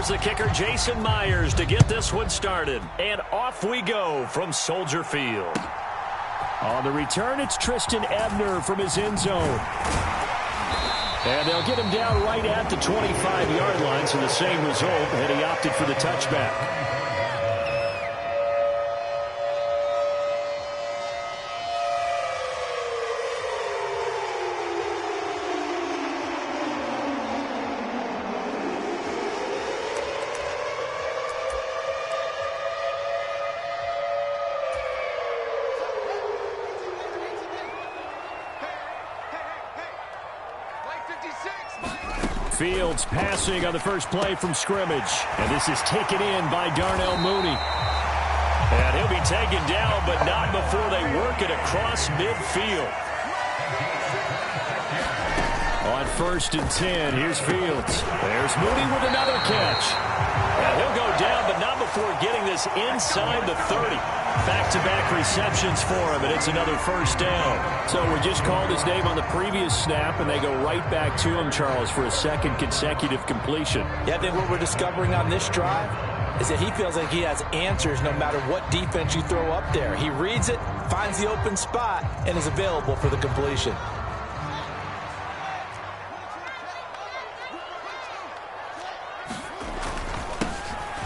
Here's the kicker, Jason Myers, to get this one started. And off we go from Soldier Field. On the return, it's Tristan Ebner from his end zone. And they'll get him down right at the 25-yard line, so the same result, and he opted for the touchback. Fields passing on the first play from scrimmage. And this is taken in by Darnell Mooney. And he'll be taken down, but not before they work it across midfield. On 1st and 10, here's Fields. There's Mooney with another catch. And he'll go down, but not before getting this inside the 30. Back-to-back receptions for him, and it's another first down. So we just called his name on the previous snap, and they go right back to him, Charles, for a second consecutive completion. Yeah, I think what we're discovering on this drive is that he feels like he has answers no matter what defense you throw up there. He reads it, finds the open spot, and is available for the completion.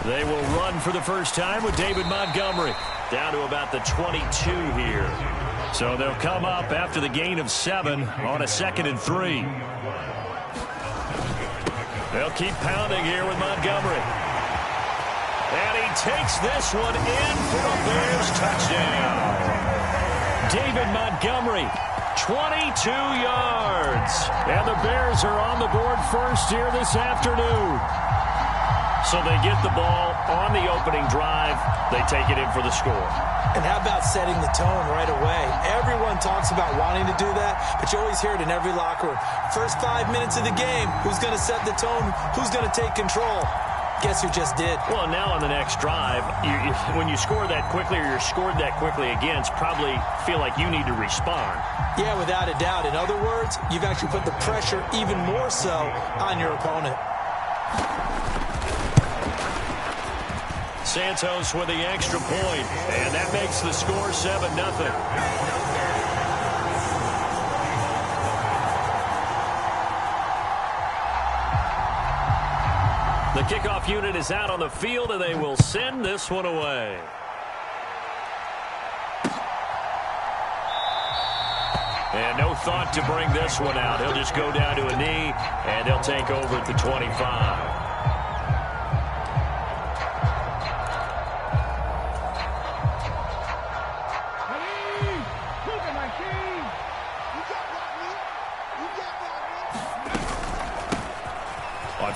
They will run for the first time with David Montgomery. Down to about the 22 here. So they'll come up after the gain of 7 on a 2nd and 3. They'll keep pounding here with Montgomery. And he takes this one in for a Bears touchdown. David Montgomery, 22 yards. And the Bears are on the board first here this afternoon. So they get the ball on the opening drive. They take it in for the score. And how about setting the tone right away? Everyone talks about wanting to do that, but you always hear it in every locker room. First 5 minutes of the game, who's going to set the tone? Who's going to take control? Guess who just did? Well, now on the next drive, when you score that quickly or you're scored that quickly against, probably feel like you need to respond. Yeah, without a doubt. In other words, you've actually put the pressure even more so on your opponent. Santos with the extra point, and that makes the score 7-0. The kickoff unit is out on the field, and they will send this one away. And no thought to bring this one out. He'll just go down to a knee, and he'll take over at the 25.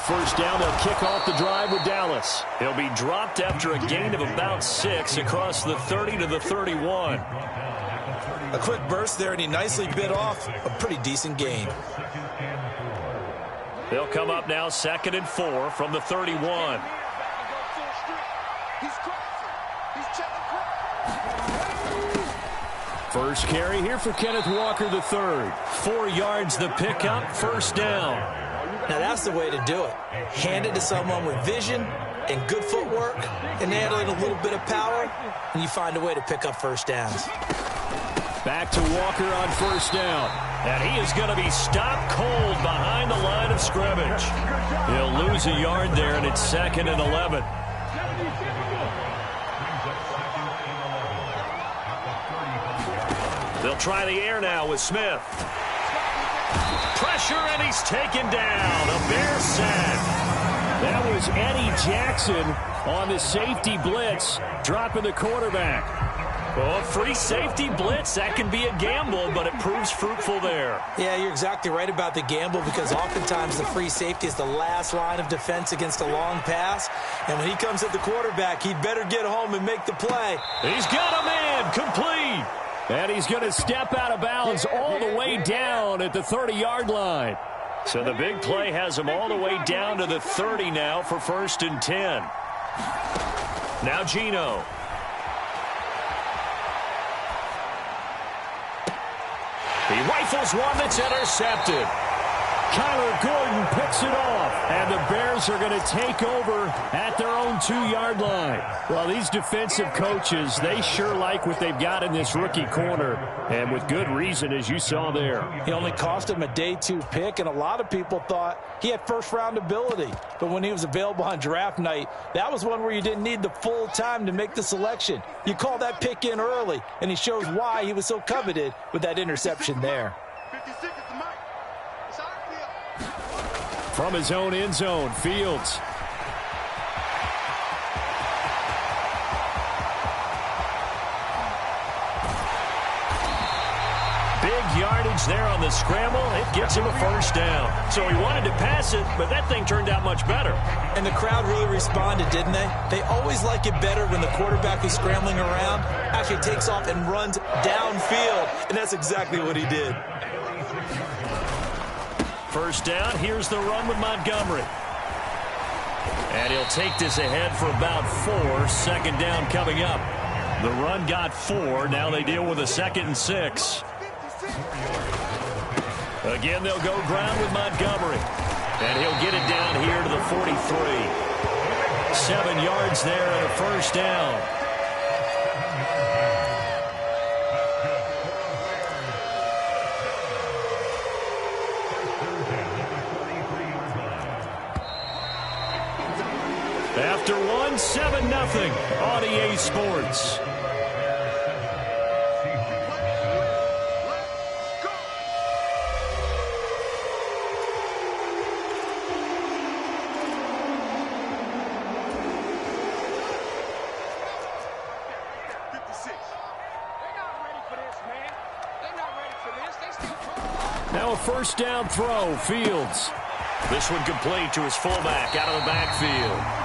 First down, they'll kick off the drive with Dallas. He'll be dropped after a gain of about 6 across the 30 to the 31. A quick burst there, and he nicely bit off a pretty decent gain. They'll come up now 2nd and 4 from the 31. First carry here for Kenneth Walker III. 4 yards the pickup, first down. Now that's the way to do it. Hand it to someone with vision and good footwork, and add in a little bit of power, and you find a way to pick up first downs. Back to Walker on first down. And he is going to be stopped cold behind the line of scrimmage. He'll lose a yard there, and it's 2nd and 11. They'll try the air now with Smith. Pressure, and he's taken down. A Bear sack. That was Eddie Jackson on the safety blitz, dropping the quarterback. Well, a free safety blitz, that can be a gamble, but it proves fruitful there. Yeah, you're exactly right about the gamble, because oftentimes the free safety is the last line of defense against a long pass. And when he comes at the quarterback, he'd better get home and make the play. He's got him in, complete. And he's going to step out of bounds all the way down at the 30-yard line. So the big play has him all the way down to the 30 now for 1st and 10. Now Geno. He rifles one that's intercepted. Kyler Gordon picks picks it off, and the Bears are going to take over at their own 2-yard line. Well, these defensive coaches, they sure like what they've got in this rookie corner, and with good reason, as you saw there. He only cost him a day 2 pick, and a lot of people thought he had first-round ability. But when he was available on draft night, that was one where you didn't need the full time to make the selection. You call that pick in early, and he shows why he was so coveted with that interception there. From his own end zone, Fields. Big yardage there on the scramble. It gets him a first down. So he wanted to pass it, but that thing turned out much better. And the crowd really responded, didn't they? They always like it better when the quarterback is scrambling around, actually takes off and runs downfield. And that's exactly what he did. First down, here's the run with Montgomery. And he'll take this ahead for about 4. Second down coming up. The run got 4. Now they deal with a 2nd and 6. Again, they'll go ground with Montgomery. And he'll get it down here to the 43. 7 yards there and a first down. After 1, 7-0 on EA Sports. Now a first down throw, Fields. This one complete to his fullback out of the backfield.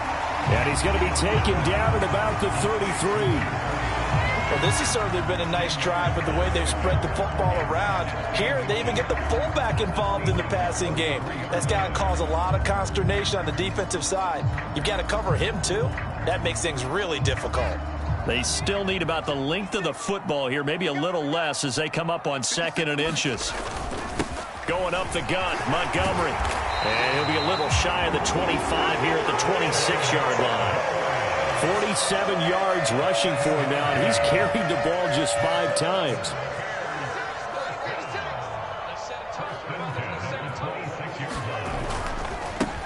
And he's going to be taken down at about the 33. Well, this has certainly been a nice drive with the way they've spread the football around. Here, they even get the fullback involved in the passing game. That's got to cause a lot of consternation on the defensive side. You've got to cover him, too. That makes things really difficult. They still need about the length of the football here, maybe a little less as they come up on 2nd and inches. Going up the gut, Montgomery. And he'll be a little shy of the 25 here at the 26-yard line. 47 yards rushing for him now, and he's carried the ball just 5 times.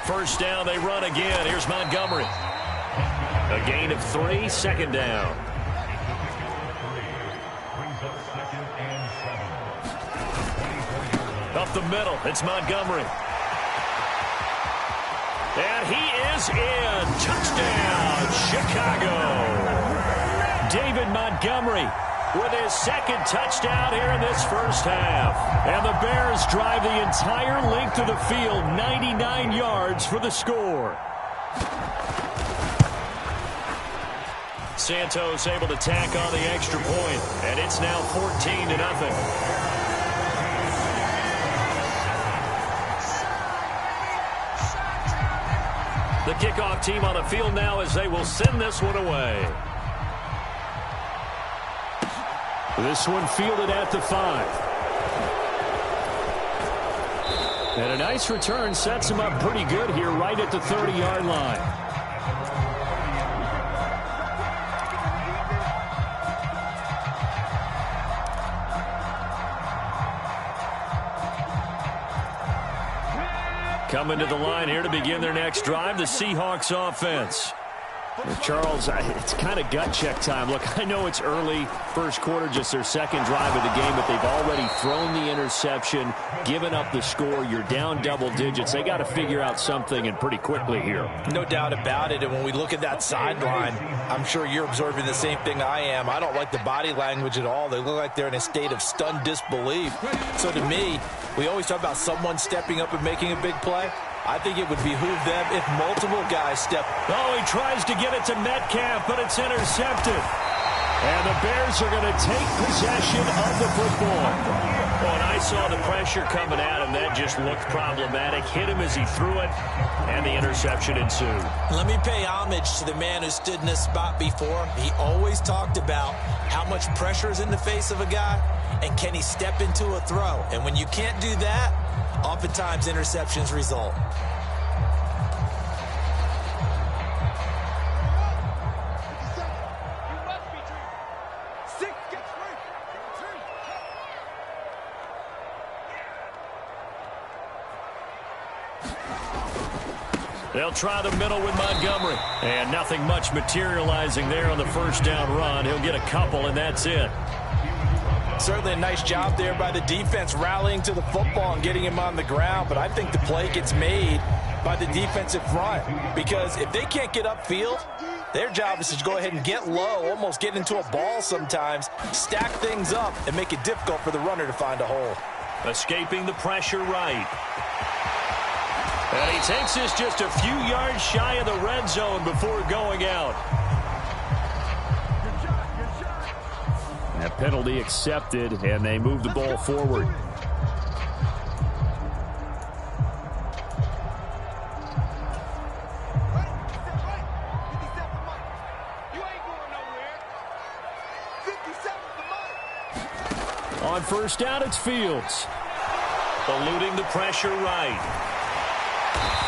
First down, they run again. Here's Montgomery. A gain of 3, 2nd down. Up the middle, it's Montgomery. And he is in. Touchdown, Chicago. David Montgomery with his 2nd touchdown here in this first half. And the Bears drive the entire length of the field, 99 yards for the score. Santos able to tack on the extra point, and it's now 14-0. The kickoff team on the field now as they will send this one away. This one fielded at the 5. And a nice return sets him up pretty good here right at the 30-yard line. Coming to the line here to begin their next drive, the Seahawks offense. Well, Charles, it's kind of gut check time. Look, I know it's early, first quarter, just their 2nd drive of the game, but they've already thrown the interception, given up the score. You're down double digits. They got to figure out something, and pretty quickly here. No doubt about it, and when we look at that sideline, I'm sure you're observing the same thing I am. I don't like the body language at all. They look like they're in a state of stunned disbelief. So to me, we always talk about someone stepping up and making a big play. I think it would behoove them if multiple guys step. Oh, he tries to get it to Metcalf, but it's intercepted. And the Bears are going to take possession of the football. Well, and I saw the pressure coming at him. That just looked problematic. Hit him as he threw it, and the interception ensued. Let me pay homage to the man who stood in this spot before. He always talked about how much pressure is in the face of a guy, and can he step into a throw. And when you can't do that, Oftentimes, interceptions result. They'll try the middle with Montgomery. And nothing much materializing there on the first down run. He'll get a couple, and that's it. Certainly a nice job there by the defense rallying to the football and getting him on the ground. But I think the play gets made by the defensive front. Because if they can't get upfield, their job is to go ahead and get low, almost get into a ball sometimes, stack things up, and make it difficult for the runner to find a hole. Escaping the pressure right. And he takes this just a few yards shy of the red zone before going out. That penalty accepted, and they move the ball forward. On first down, it's Fields. Eluding the pressure right.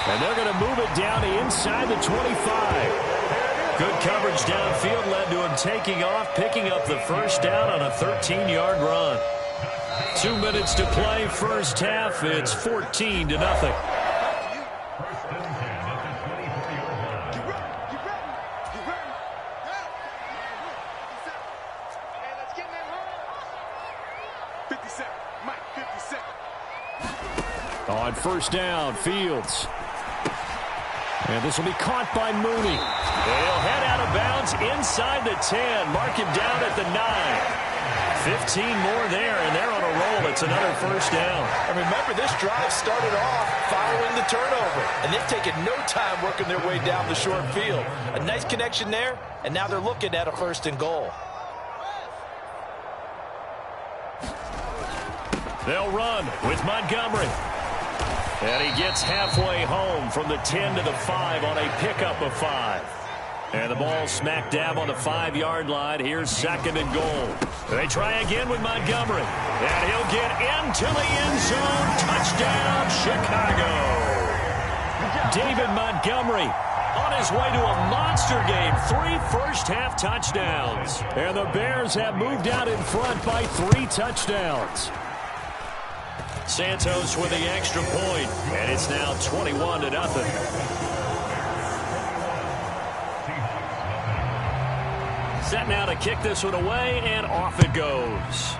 And they're going to move it down to inside the 25. Good coverage downfield led to him taking off, picking up the first down on a 13-yard run. 2 minutes to play, first half. It's 14-0. On first down, Fields. And this will be caught by Mooney. He'll head out of bounds inside the 10. Mark him down at the 9. 15 more there, and they're on a roll. It's another first down. And remember, this drive started off following the turnover. And they've taken no time working their way down the short field. A nice connection there, and now they're looking at a first and goal. They'll run with Montgomery. And he gets halfway home from the 10 to the 5 on a pickup of 5. And the ball smack dab on the 5-yard line. Here's second and goal. They try again with Montgomery. And he'll get into the end zone. Touchdown, Chicago. David Montgomery on his way to a monster game. 3 first-half touchdowns. And the Bears have moved out in front by 3 touchdowns. Santos with the extra point, and it's now 21-0. Set now to kick this one away, and off it goes.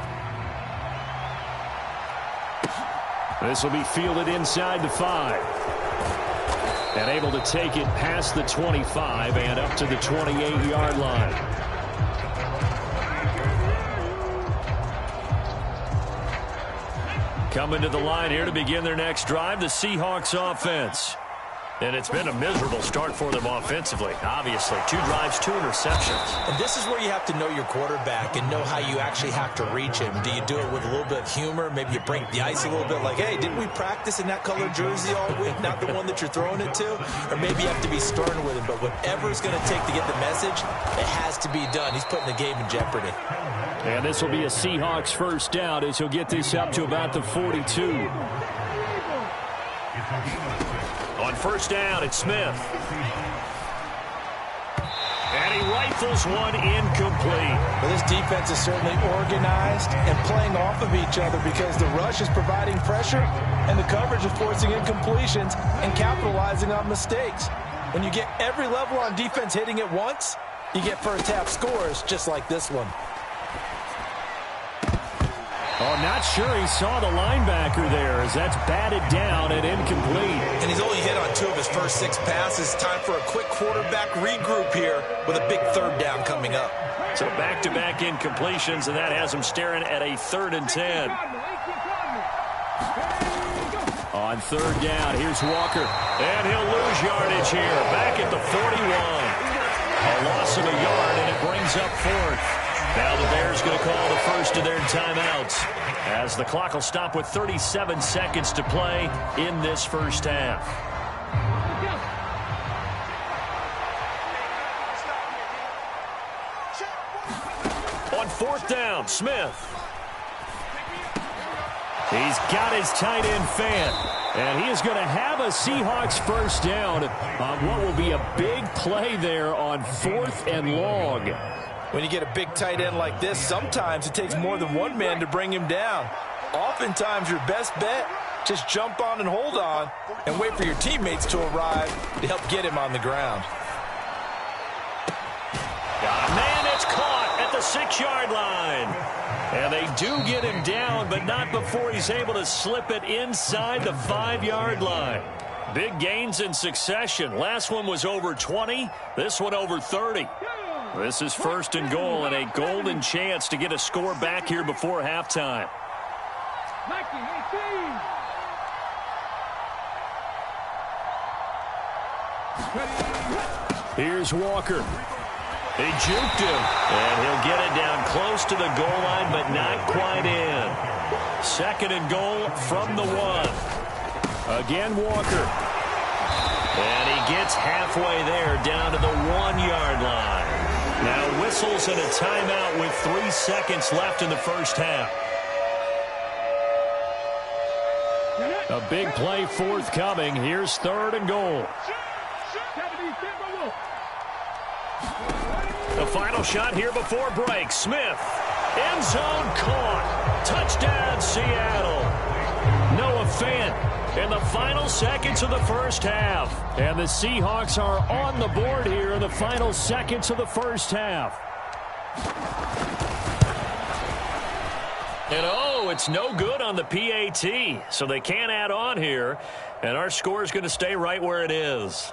This will be fielded inside the 5. And able to take it past the 25 and up to the 28-yard line. Coming to the line here to begin their next drive, the Seahawks offense. And it's been a miserable start for them offensively, obviously. 2 drives, 2 interceptions. And this is where you have to know your quarterback and know how you actually have to reach him. Do you do it with a little bit of humor? Maybe you break the ice a little bit like, hey, didn't we practice in that colored jersey all week, not the one that you're throwing it to? Or maybe you have to be stern with him. But whatever it's going to take to get the message, it has to be done. He's putting the game in jeopardy. And this will be a Seahawks first down as he'll get this up to about the 42. On first down, it's Smith. And he rifles one incomplete. Well, this defense is certainly organized and playing off of each other because the rush is providing pressure and the coverage is forcing incompletions and capitalizing on mistakes. When you get every level on defense hitting at once, you get first half scores just like this one. Oh, not sure he saw the linebacker there as that's batted down and incomplete. And he's only hit on 2 of his first 6 passes. Time for a quick quarterback regroup here with a big third down coming up. So back-to-back incompletions, and that has him staring at a 3rd and 10. On third down, here's Walker. And he'll lose yardage here. Back at the 41. A loss of a yard, and it brings up 4th. Now the Bears going to call the first of their timeouts as the clock will stop with 37 seconds to play in this first half. On fourth down, Smith. He's got his tight end fan. And he is going to have a Seahawks first down on what will be a big play there on 4th and long. When you get a big tight end like this, sometimes it takes more than one man to bring him down. Oftentimes, your best bet, just jump on and hold on and wait for your teammates to arrive to help get him on the ground. Got a man, it's caught at the 6-yard line. And they do get him down, but not before he's able to slip it inside the 5-yard line. Big gains in succession. Last one was over 20. This one over 30. This is 1st and goal and a golden chance to get a score back here before halftime. Here's Walker. He juked him, and he'll get it down close to the goal line, but not quite in. 2nd and goal from the 1. Again, Walker. And he gets halfway there, down to the 1-yard line. Now whistles and a timeout with 3 seconds left in the first half. A big play forthcoming. Here's 3rd and goal. The final shot here before break. Smith. End zone caught. Touchdown, Seattle. Noah Fant in the final seconds of the first half. And the Seahawks are on the board here in the final seconds of the first half. And oh, it's no good on the PAT. So they can't add on here. And our score is going to stay right where it is.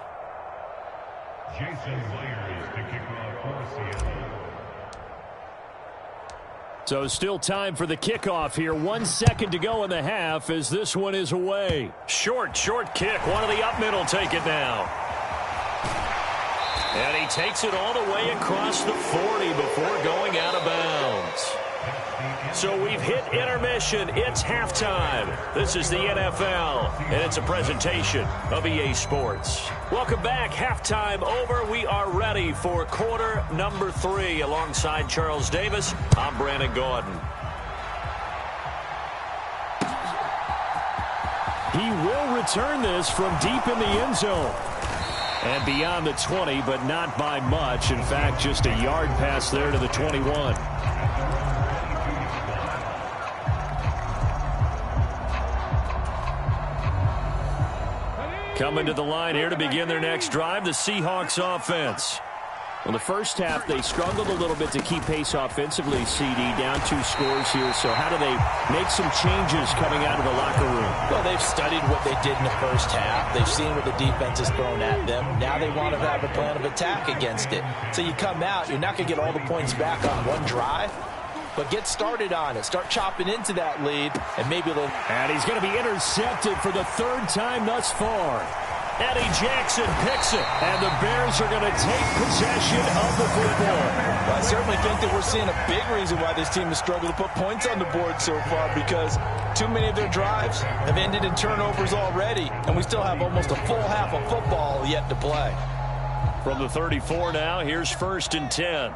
Jason Myers to kick off for Seattle. So still time for the kickoff here. 1 second to go in the half as this one is away. Short kick. One of the up middle take it now. And he takes it all the way across the 40 before going out of bounds. So we've hit intermission. It's halftime. This is the NFL, and it's a presentation of EA Sports. Welcome back. Halftime over. We are ready for quarter number 3. Alongside Charles Davis, I'm Brandon Gordon. He will return this from deep in the end zone. And beyond the 20, but not by much. In fact, just a yard pass there to the 21. Coming to the line here to begin their next drive, the Seahawks offense. Well, the first half, they struggled a little bit to keep pace offensively, CD, down 2 scores here. So how do they make some changes coming out of the locker room? Well, they've studied what they did in the first half. They've seen what the defense has thrown at them. Now they want to have a plan of attack against it. So you come out, you're not going to get all the points back on one drive, but get started on it. Start chopping into that lead, and maybe they'll... And he's going to be intercepted for the 3rd time thus far. Eddie Jackson picks it, and the Bears are going to take possession of the football. Well, I certainly think that we're seeing a big reason why this team has struggled to put points on the board so far, because too many of their drives have ended in turnovers already, and we still have almost a full half of football yet to play. From the 34 now, here's 1st and 10.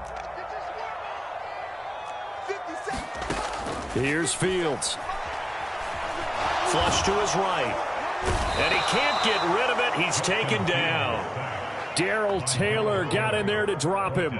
Here's Fields. Flush to his right. And he can't get rid of it. He's taken down. Darrell Taylor got in there to drop him.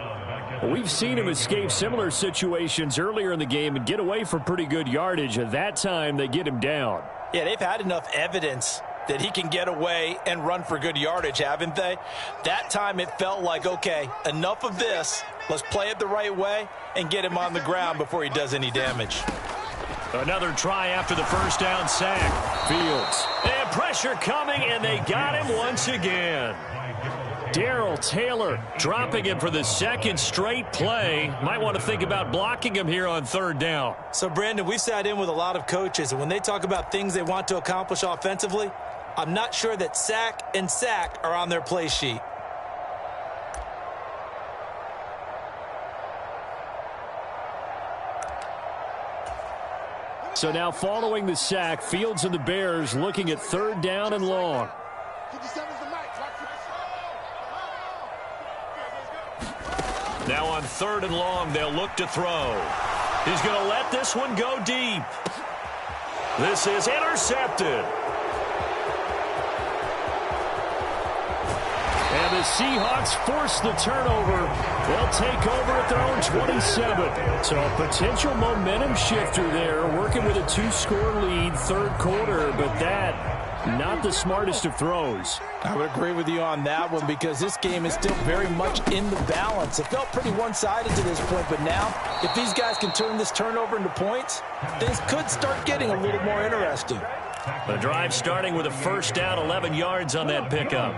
We've seen him escape similar situations earlier in the game and get away for pretty good yardage. At that time, they get him down. Yeah, they've had enough evidence that he can get away and run for good yardage, haven't they? That time it felt like, okay, enough of this. Let's play it the right way and get him on the ground before he does any damage. Another try after the first down sack. Fields. And pressure coming, and they got him once again. Darrell Taylor dropping him for the 2nd straight play. Might want to think about blocking him here on 3rd down. So, Brandon, we've sat in with a lot of coaches, and when they talk about things they want to accomplish offensively, I'm not sure that sack and sack are on their play sheet. So now following the sack, Fields and the Bears looking at 3rd down and long. Now on 3rd and long, they'll look to throw. He's going to let this one go deep. This is intercepted. And the Seahawks force the turnover. They'll take over at their own 27. So a potential momentum shifter there, working with a 2-score lead, third quarter, but that, not the smartest of throws. I would agree with you on that one because this game is still very much in the balance. It felt pretty one-sided to this point, but now, if these guys can turn this turnover into points, things could start getting a little more interesting. The drive starting with a first down, 11 yards on that pickup.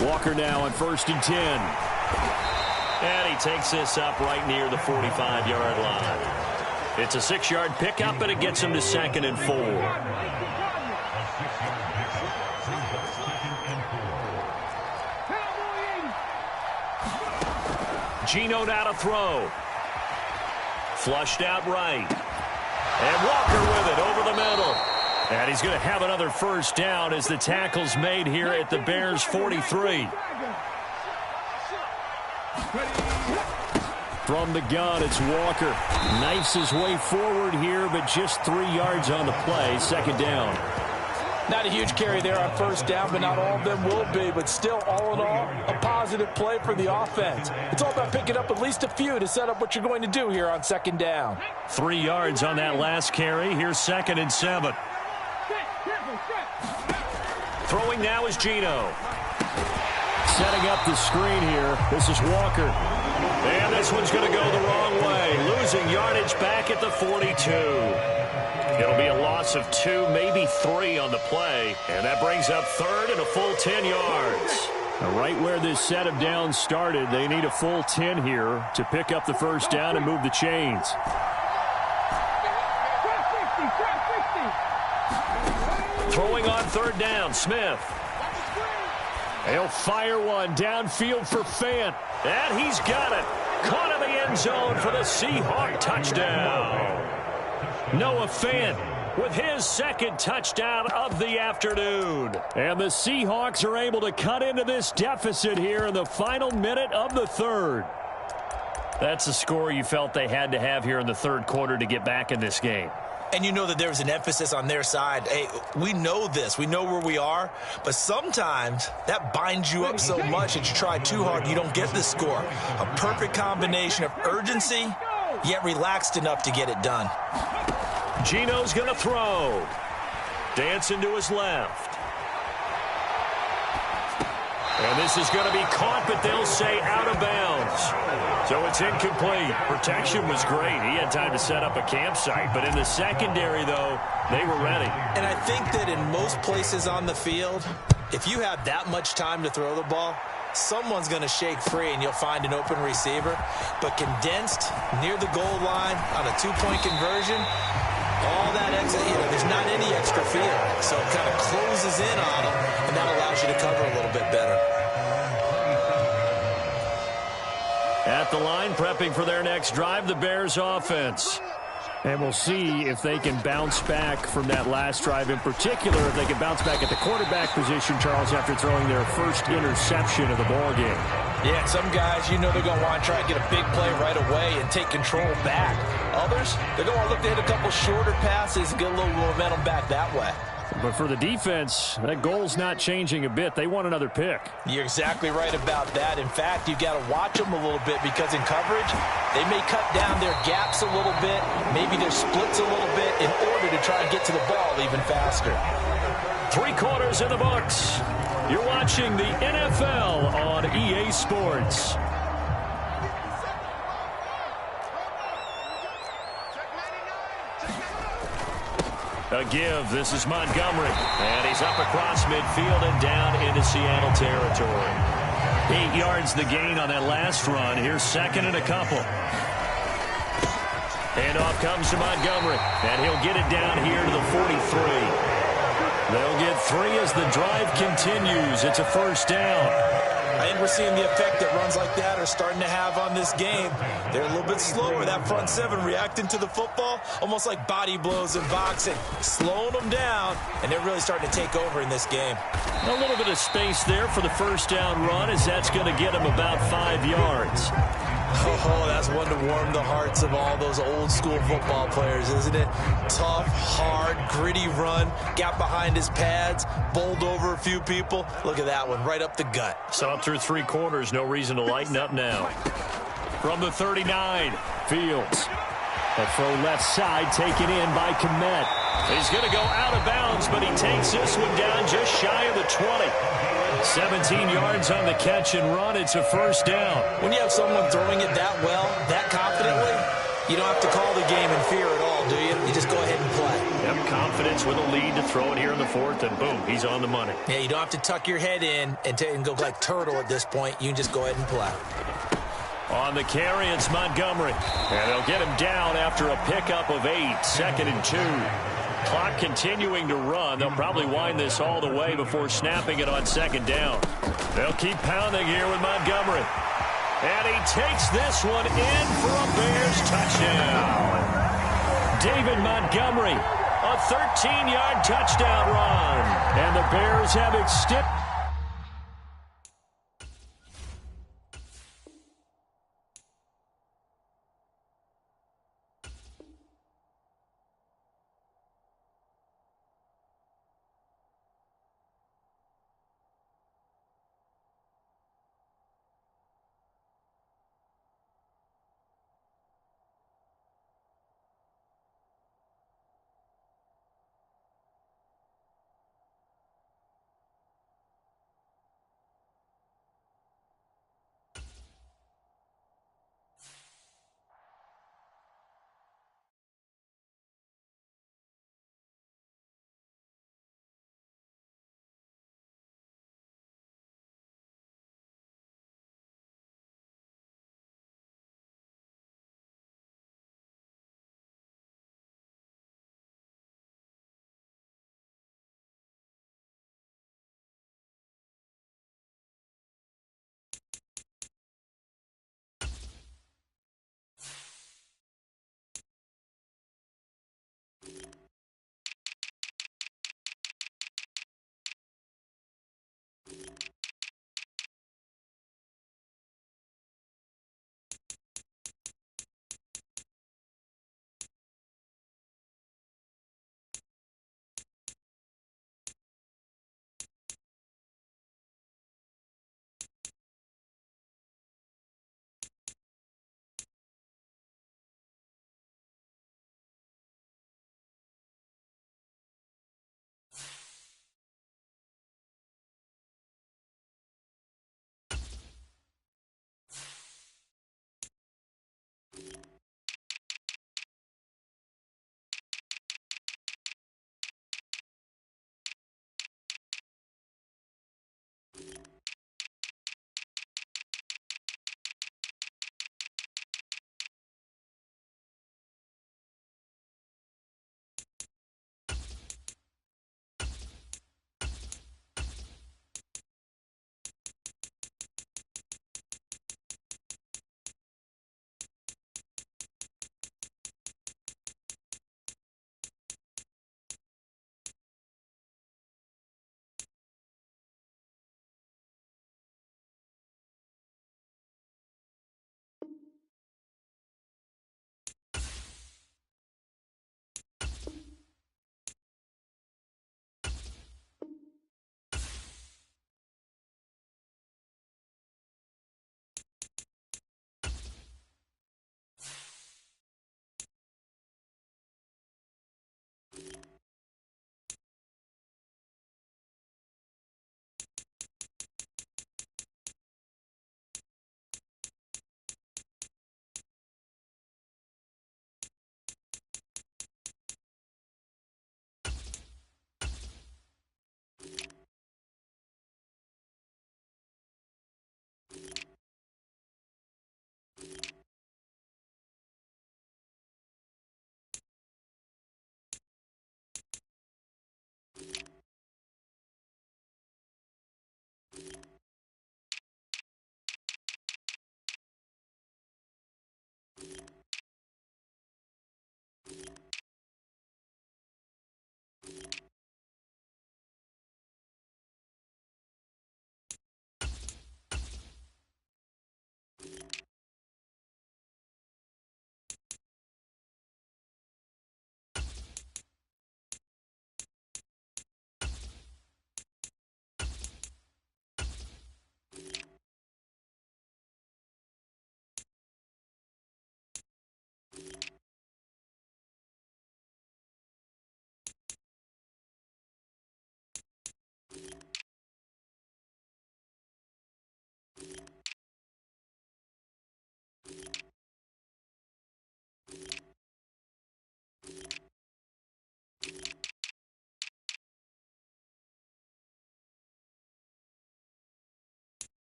Walker now on 1st and 10. And he takes this up right near the 45-yard line. It's a 6-yard pickup, but it gets him to 2nd and 4. Geno now to throw. Flushed out right. And Walker with it over the middle. And he's going to have another first down as the tackle's made here at the Bears' 43. From the gun, it's Walker. Knifes his way forward here, but just 3 yards on the play. 2nd down. Not a huge carry there on first down, but not all of them will be. But still, all in all, a positive play for the offense. It's all about picking up at least a few to set up what you're going to do here on 2nd down. 3 yards on that last carry. Here's 2nd and 7. Throwing now is Geno. Setting up the screen here. This is Walker. And this one's going to go the wrong way. Losing yardage back at the 42. It'll be a loss of 2, maybe 3 on the play. And that brings up 3rd and a full 10 yards. Now, right where this set of downs started, they need a full 10 here to pick up the first down and move the chains. Throwing on 3rd down, Smith. He'll fire one downfield for Fant. And he's got it. Caught in the end zone for the Seahawk touchdown. Noah Fant with his 2nd touchdown of the afternoon. And the Seahawks are able to cut into this deficit here in the final minute of the 3rd. That's a score you felt they had to have here in the 3rd quarter to get back in this game. And you know that there's an emphasis on their side. Hey, we know this. We know where we are. But sometimes that binds you up so much that you try too hard, you don't get the score. A perfect combination of urgency, yet relaxed enough to get it done. Geno's going to throw. Dancing to his left. And this is going to be caught, but they'll say out of bounds. So it's incomplete. Protection was great. He had time to set up a campsite. But in the secondary, though, they were ready. And I think that in most places on the field, if you have that much time to throw the ball, someone's going to shake free and you'll find an open receiver. But condensed near the goal line on a 2-point conversion, all that extra, there's not any extra field. So it kind of closes in on them, and that allows you to cover a little bit better. At the line, prepping for their next drive, the Bears offense. And we'll see if they can bounce back from that last drive in particular, if they can bounce back at the quarterback position, Charles, after throwing their first interception of the ball game. Yeah, some guys, they're going to want to try to get a big play right away and take control back. Others, they're going to look to hit a couple shorter passes and get a little momentum back that way. But for the defense, that goal's not changing a bit. They want another pick. You're exactly right about that. In fact, you've got to watch them a little bit because in coverage, they may cut down their gaps a little bit, maybe their splits a little bit in order to try and get to the ball even faster. 3 quarters in the books. You're watching the NFL on EA Sports. A give. This is Montgomery. And he's up across midfield and down into Seattle territory. 8 yards the gain on that last run. Here's 2nd and a couple. Handoff comes to Montgomery. And he'll get it down here to the 43. They'll get 3 as the drive continues. It's a first down. I think we're seeing the effect that runs like that are starting to have on this game. They're a little bit slower, that front 7 reacting to the football, almost like body blows in boxing, slowing them down, and they're really starting to take over in this game. A little bit of space there for the first down run, as that's going to get them about 5 yards. Oh, that's one to warm the hearts of all those old-school football players, isn't it? Tough, hard, gritty run, got behind his pads, bowled over a few people. Look at that one, right up the gut. Saw it through 3 quarters, no reason to lighten up now. From the 39, Fields. A throw left side taken in by Komet. he's going to go out of bounds, but he takes this one down just shy of the 20. 17 yards on the catch and run. It's a first down. When you have someone throwing it that well, that confidently, you don't have to call the game in fear at all, do you? You just go ahead and play. Yep, confidence with a lead to throw it here in the 4th, and boom, he's on the money. Yeah, you don't have to tuck your head in and go like turtle at this point. You can just go ahead and play. On the carry, it's Montgomery. And they'll get him down after a pickup of 8, 2nd and 2. Clock continuing to run. They'll probably wind this all the way before snapping it on 2nd down. They'll keep pounding here with Montgomery. And he takes this one in for a Bears touchdown. David Montgomery, a 13-yard touchdown run. And the Bears have extended.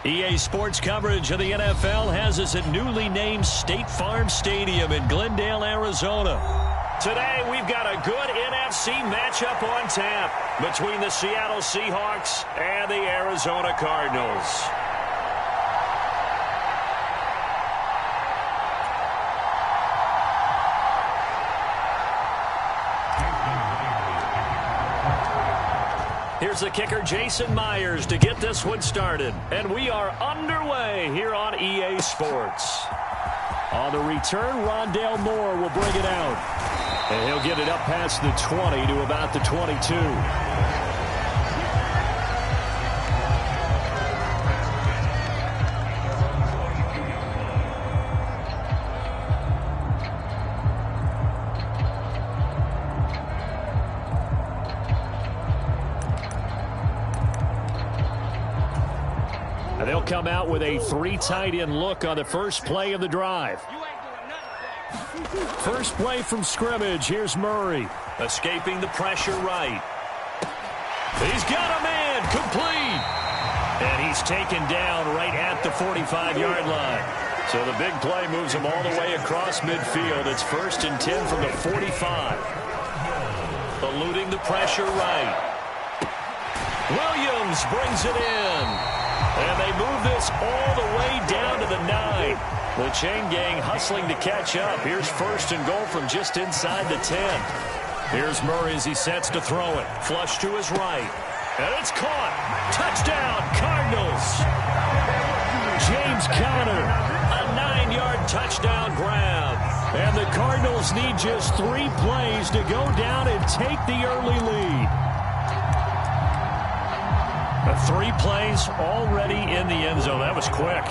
EA Sports coverage of the NFL has us at newly named State Farm Stadium in Glendale, Arizona. Today, we've got a good NFC matchup on tap between the Seattle Seahawks and the Arizona Cardinals. Here's the kicker, Jason Myers, to get this one started. And we are underway here on EA Sports. On the return, Rondale Moore will bring it out. And he'll get it up past the 20 to about the 22. They'll come out with a 3 tight end look on the first play of the drive. First play from scrimmage. Here's Murray. Escaping the pressure right. He's got a man. Complete. And he's taken down right at the 45-yard line. So the big play moves him all the way across midfield. It's 1st and 10 from the 45. Eluding the pressure right. Williams brings it in. And they move this all the way down to the 9. The chain gang hustling to catch up. Here's 1st and goal from just inside the 10. Here's Murray as he sets to throw it. Flush to his right. And it's caught. Touchdown, Cardinals. James Conner, a 9-yard touchdown grab. And the Cardinals need just 3 plays to go down and take the early lead. 3 plays already in the end zone. That was quick.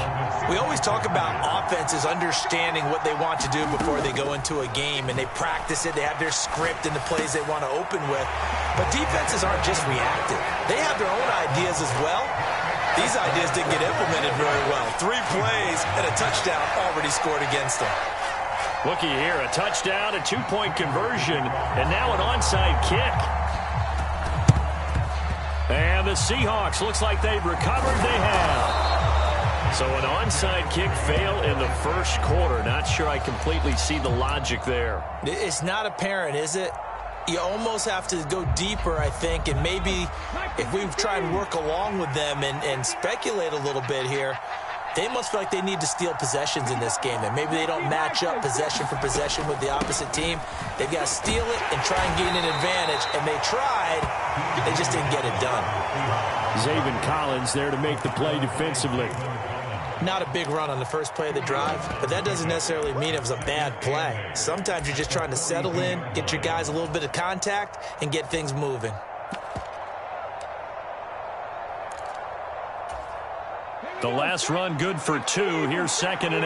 We always talk about offenses understanding what they want to do before they go into a game, and they practice it. They have their script and the plays they want to open with. But defenses aren't just reactive. They have their own ideas as well. These ideas didn't get implemented very well. 3 plays and a touchdown already scored against them. Looky here, a touchdown, a 2-point conversion, and now an onside kick. And the Seahawks, looks like they've recovered. They have. So an onside kick fail in the first quarter. Not sure I completely see the logic there. It's not apparent, is it? You almost have to go deeper, I think, and maybe if we try and work along with them and speculate a little bit here, they must feel like they need to steal possessions in this game, and maybe they don't match up possession for possession with the opposite team. They've got to steal it and try and gain an advantage, and they tried. They just didn't get it done. Zaven Collins there to make the play defensively. Not a big run on the first play of the drive, but that doesn't necessarily mean it was a bad play. Sometimes you're just trying to settle in, get your guys a little bit of contact, and get things moving. The last run good for 2. Here's 2nd and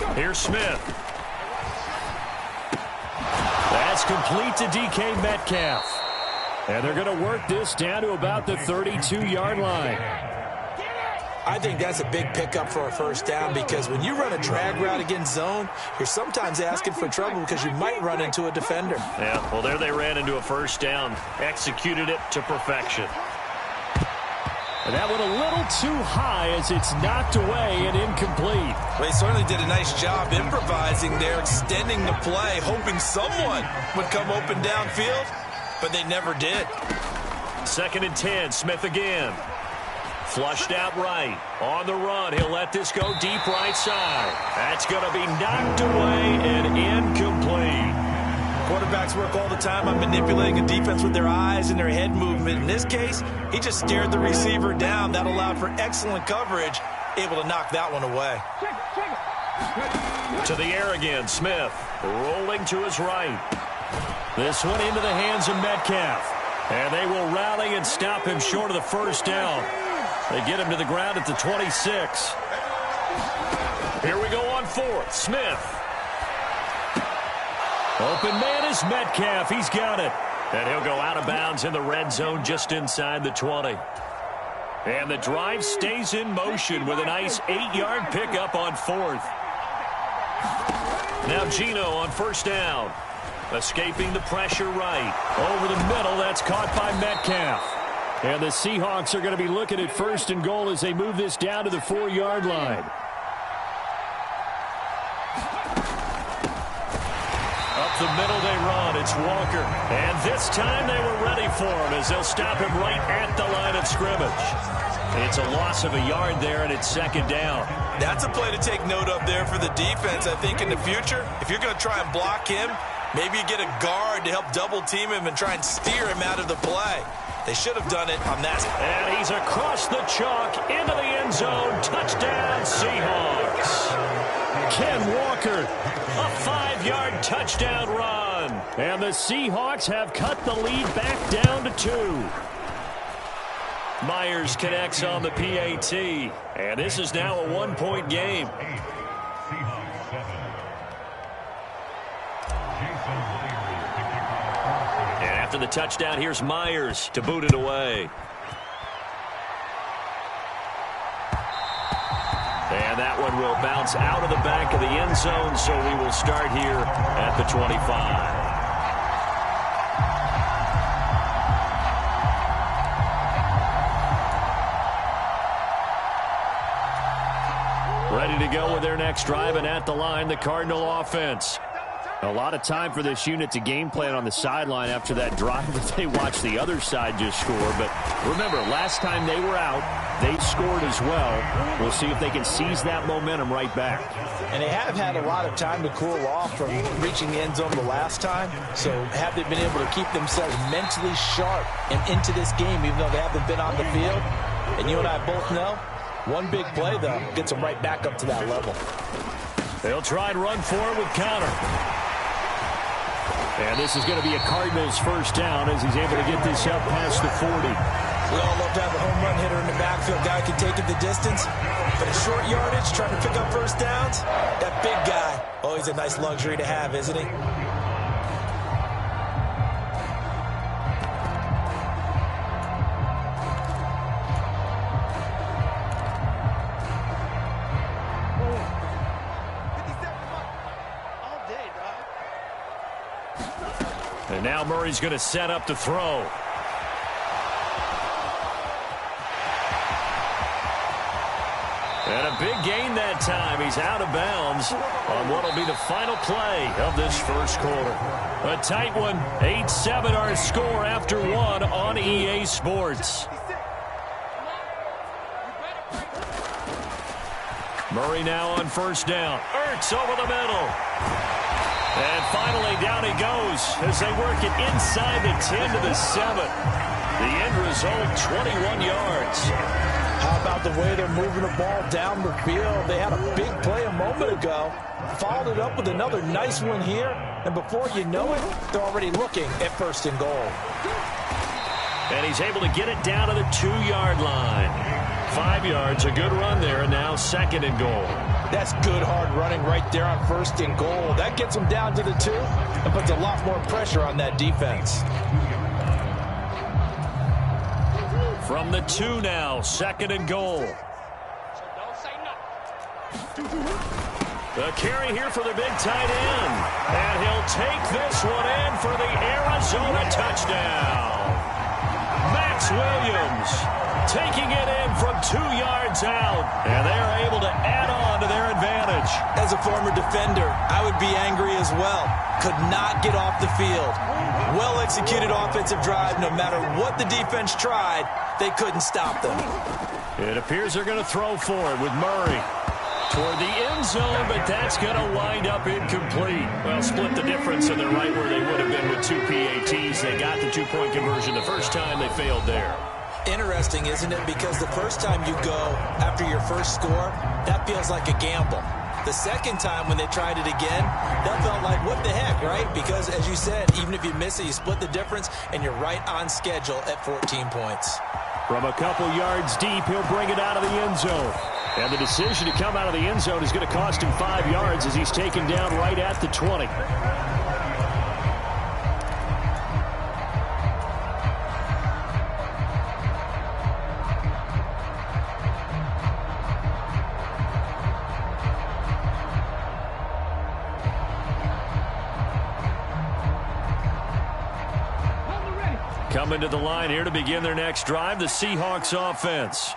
8. Here's Smith. That's complete to DK Metcalf. And they're going to work this down to about the 32-yard line. I think that's a big pickup for a first down, because when you run a drag route against zone, you're sometimes asking for trouble because you might run into a defender. Yeah, well, there they ran into a first down. Executed it to perfection. And that one a little too high as it's knocked away and incomplete. Well, they certainly did a nice job improvising there, extending the play, hoping someone would come open downfield, but they never did. 2nd and 10, Smith again. Flushed out right. On the run, he'll let this go deep right side. That's going to be knocked away and incomplete. Quarterbacks work all the time on manipulating a defense with their eyes and their head movement. In this case, he just stared the receiver down. That allowed for excellent coverage, able to knock that one away. To the air again, Smith rolling to his right. This one into the hands of Metcalf. And they will rally and stop him short of the first down. They get him to the ground at the 26. Here we go on 4th. Smith. Open man is Metcalf. He's got it. And he'll go out of bounds in the red zone just inside the 20. And the drive stays in motion with a nice 8-yard pickup on 4th. Now Gino on first down. Escaping the pressure right. Over the middle, that's caught by Metcalf. And the Seahawks are going to be looking at 1st and goal as they move this down to the 4-yard line. Up the middle they run. It's Walker. And this time they were ready for him as they'll stop him right at the line of scrimmage. It's a loss of a yard there, and it's 2nd down. That's a play to take note of there for the defense, I think, in the future. If you're going to try and block him, maybe you get a guard to help double-team him and try and steer him out of the play. They should have done it on that. And he's across the chalk into the end zone. Touchdown, Seahawks. Ken Walker, a 5-yard touchdown run. And the Seahawks have cut the lead back down to 2. Myers connects on the PAT. And this is now a 1-point game. And after the touchdown, here's Myers to boot it away. And that one will bounce out of the back of the end zone, so we will start here at the 25. Ready to go with their next drive, and at the line, the Cardinal offense. A lot of time for this unit to game plan on the sideline after that drive that they watched the other side just score. But remember, last time they were out, they scored as well. We'll see if they can seize that momentum right back. And they have had a lot of time to cool off from reaching the end zone the last time. So have they been able to keep themselves mentally sharp and into this game, even though they haven't been on the field? And you and I both know, one big play, though, gets them right back up to that level. They'll try and run for it with Connor. And this is going to be a Cardinals 1st down as he's able to get this up past the 40. We all love to have a home run hitter in the backfield. Guy can take it the distance. But at short yardage, trying to pick up 1st downs, that big guy, always a nice luxury to have, isn't he? And now Murray's going to set up to throw. And a big gain that time. He's out of bounds on what will be the final play of this 1st quarter. A tight one. 8-7 our score after 1 on EA Sports. Murray now on 1st down. Ertz over the middle. And finally, down he goes as they work it inside the 10 to the 7. The end result, 21 yards. How about the way they're moving the ball down the field? They had a big play a moment ago. Followed it up with another nice one here. And before you know it, they're already looking at 1st and goal. And he's able to get it down to the 2-yard line. 5 yards, a good run there, and now 2nd and goal. That's good hard running right there on 1st and goal. That gets them down to the 2 and puts a lot more pressure on that defense. From the 2 now, 2nd and goal. The carry here for the big tight end. And he'll take this one in for the Arizona touchdown. Max Williams taking it in from 2 yards out. And they are able to add on to their advantage. As a former defender, I would be angry as well. Could not get off the field. Well-executed offensive drive. No matter what the defense tried, they couldn't stop them. It appears they're going to throw for it with Murray toward the end zone, but that's going to wind up incomplete. Well, split the difference, and they're right where they would have been with 2 PATs. They got the 2-point conversion the first time. They failed there. Interesting, isn't it? Because the first time you go after your first score, that feels like a gamble. The second time when they tried it again, that felt like, what the heck, right? Because, as you said, even if you miss it, you split the difference, and you're right on schedule at 14 points. From a couple yards deep, he'll bring it out of the end zone. And the decision to come out of the end zone is going to cost him 5 yards as he's taken down right at the 20. Coming to the line here to begin their next drive, the Seahawks offense.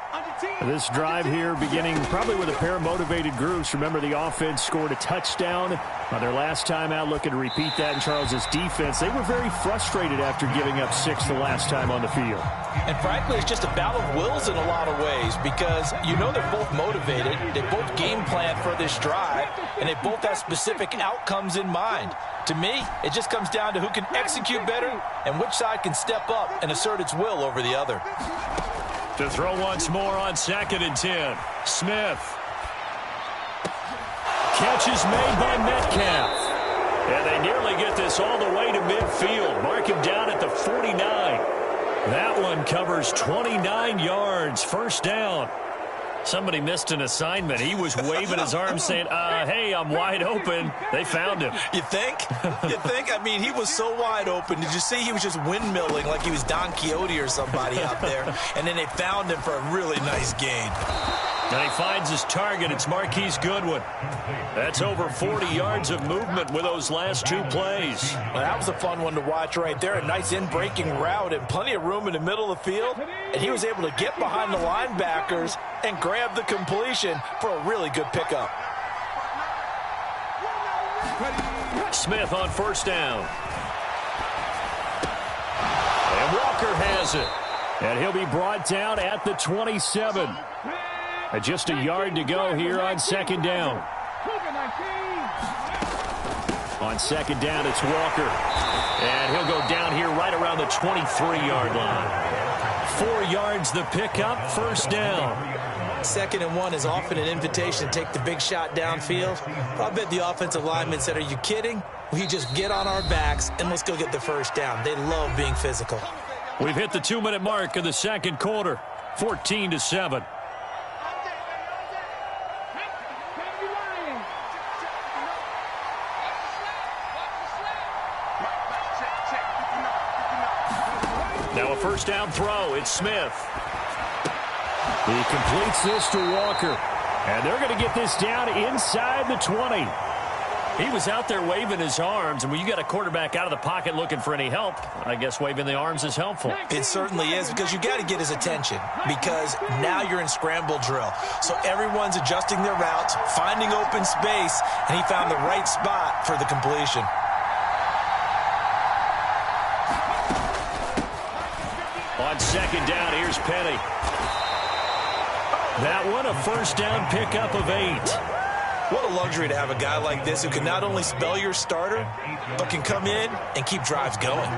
This drive here beginning probably with a pair of motivated groups. Remember, the offense scored a touchdown on their last time out, looking to repeat that in Charles' defense. They were very frustrated after giving up 6 the last time on the field. And frankly, it's just a battle of wills in a lot of ways because you know they're both motivated. They both game plan for this drive, and they both have specific outcomes in mind. To me, it just comes down to who can execute better and which side can step up and assert its will over the other. To throw once more on 2nd and 10. Smith. Catch is made by Metcalf. And they nearly get this all the way to midfield. Mark him down at the 49. That one covers 29 yards. First down. Somebody missed an assignment. He was waving his arms saying, hey, I'm wide open. They found him. You think? You think? I mean, he was so wide open. Did you see he was just windmilling like he was Don Quixote or somebody out there? And then they found him for a really nice gain. And he finds his target. It's Marquise Goodwin. That's over 40 yards of movement with those last 2 plays. Well, that was a fun one to watch right there. A nice in-breaking route and plenty of room in the middle of the field. And he was able to get behind the linebackers and grab the completion for a really good pickup. Smith on first down. And Walker has it. And he'll be brought down at the 27. Just a yard to go here on 2nd down. On 2nd down, it's Walker. And he'll go down here right around the 23-yard line. 4 yards the pickup, first down. 2nd and 1 is often an invitation to take the big shot downfield. I bet the offensive lineman said, are you kidding? We just get on our backs and let's go get the first down. They love being physical. We've hit the 2-minute mark of the second quarter, 14-7. Now a first down throw. It's Smith. He completes this to Walker. And they're going to get this down inside the 20. He was out there waving his arms, and when you got a quarterback out of the pocket looking for any help, I guess waving the arms is helpful. It certainly is, because you got to get his attention, because now you're in scramble drill. So everyone's adjusting their routes, finding open space, and he found the right spot for the completion. On 2nd down, here's Penny. That one, a first down pickup of 8. What a luxury to have a guy like this who can not only spell your starter, but can come in and keep drives going.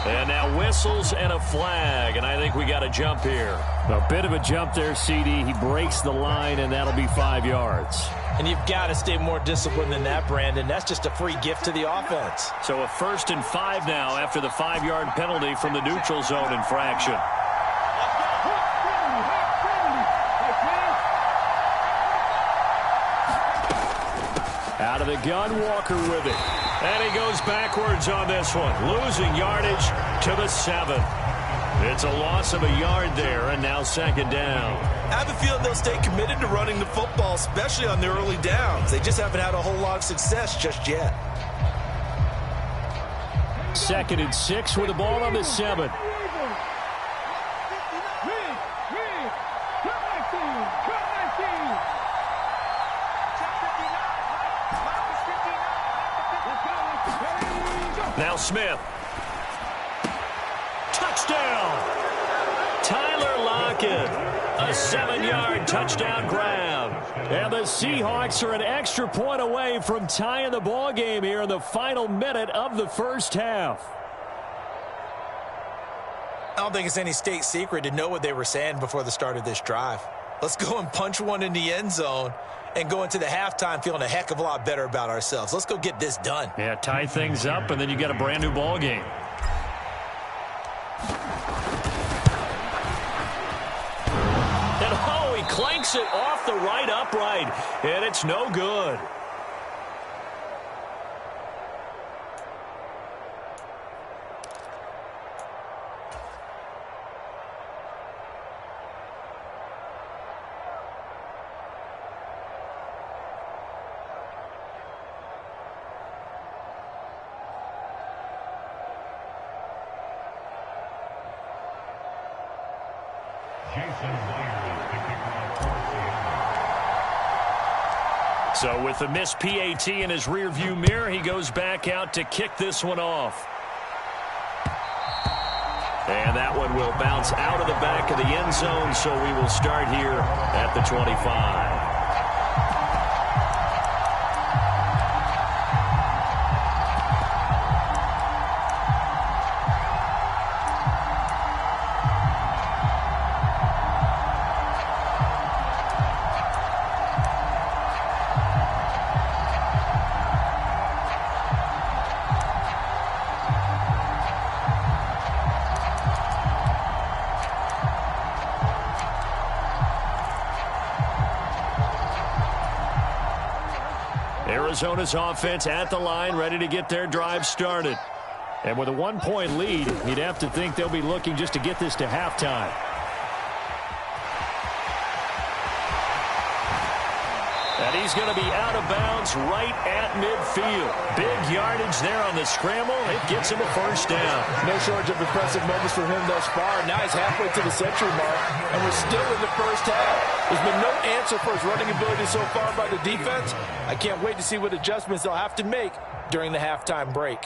And now whistles and a flag, and I think we got a jump here. A bit of a jump there, CD. He breaks the line, and that'll be 5 yards. And you've got to stay more disciplined than that, Brandon. That's just a free gift to the offense. So a 1st and 5 now after the 5-yard penalty from the neutral zone infraction. Out of the gun, Walker with it. And he goes backwards on this one, losing yardage to the 7. It's a loss of a yard there, and now 2nd down. I have a feeling they'll stay committed to running the football, especially on the early downs. They just haven't had a whole lot of success just yet. 2nd and 6 with the ball on the 7. Now Smith. Touchdown! Tyler Lockett. A 7-yard touchdown grab. And the Seahawks are an extra point away from tying the ball game here in the final minute of the first half. I don't think it's any state secret to know what they were saying before the start of this drive. Let's go and punch one in the end zone and go into the halftime feeling a heck of a lot better about ourselves. Let's go get this done. Yeah, tie things up, and then you got a brand new ball game. And oh, he clanks it off the right upright, and it's no good. So with the missed PAT in his rearview mirror, he goes back out to kick this one off. And that one will bounce out of the back of the end zone, so we will start here at the 25. Arizona's offense at the line, ready to get their drive started. And with a one-point lead, you'd have to think they'll be looking just to get this to halftime. And he's going to be out of bounds right at midfield. Big yardage there on the scramble. It gets him a first down. No shortage of impressive moments from him thus far. Now he's halfway to the century mark, and we're still in the first half. There's been no answer for his running ability so far by the defense. I can't wait to see what adjustments they'll have to make during the halftime break.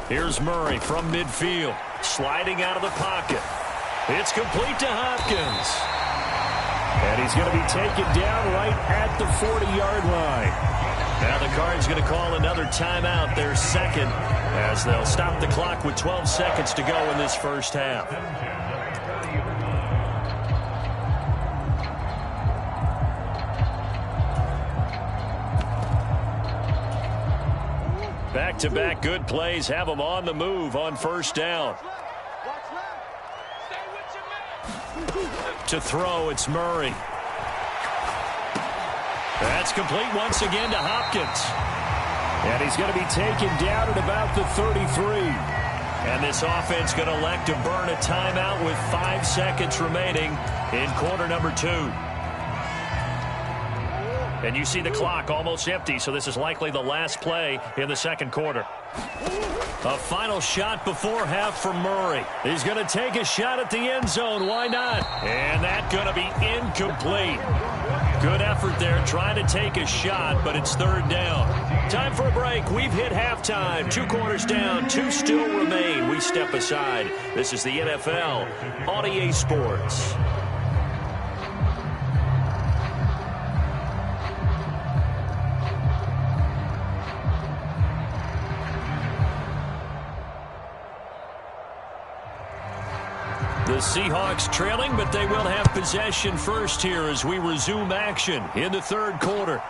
Here's Murray from midfield, sliding out of the pocket. It's complete to Hopkins. And he's going to be taken down right at the 40-yard line. Now the Cards going to call another timeout, their second, as they'll stop the clock with 12 seconds to go in this first half. Back-to-back good plays have them on the move on first down. To throw, it's Murray. That's complete once again to Hopkins. And he's going to be taken down at about the 33. And this offense going to elect to burn a timeout with 5 seconds remaining in quarter number 2. And you see the clock almost empty, so this is likely the last play in the second quarter. A final shot before half from Murray. He's going to take a shot at the end zone. Why not? And that's going to be incomplete. Good effort there trying to take a shot, but it's third down. Time for a break. We've hit halftime. 2 quarters down, 2 still remain. We step aside. This is the NFL on EA Sports. The Seahawks trailing, but they will have possession first here as we resume action in the third quarter.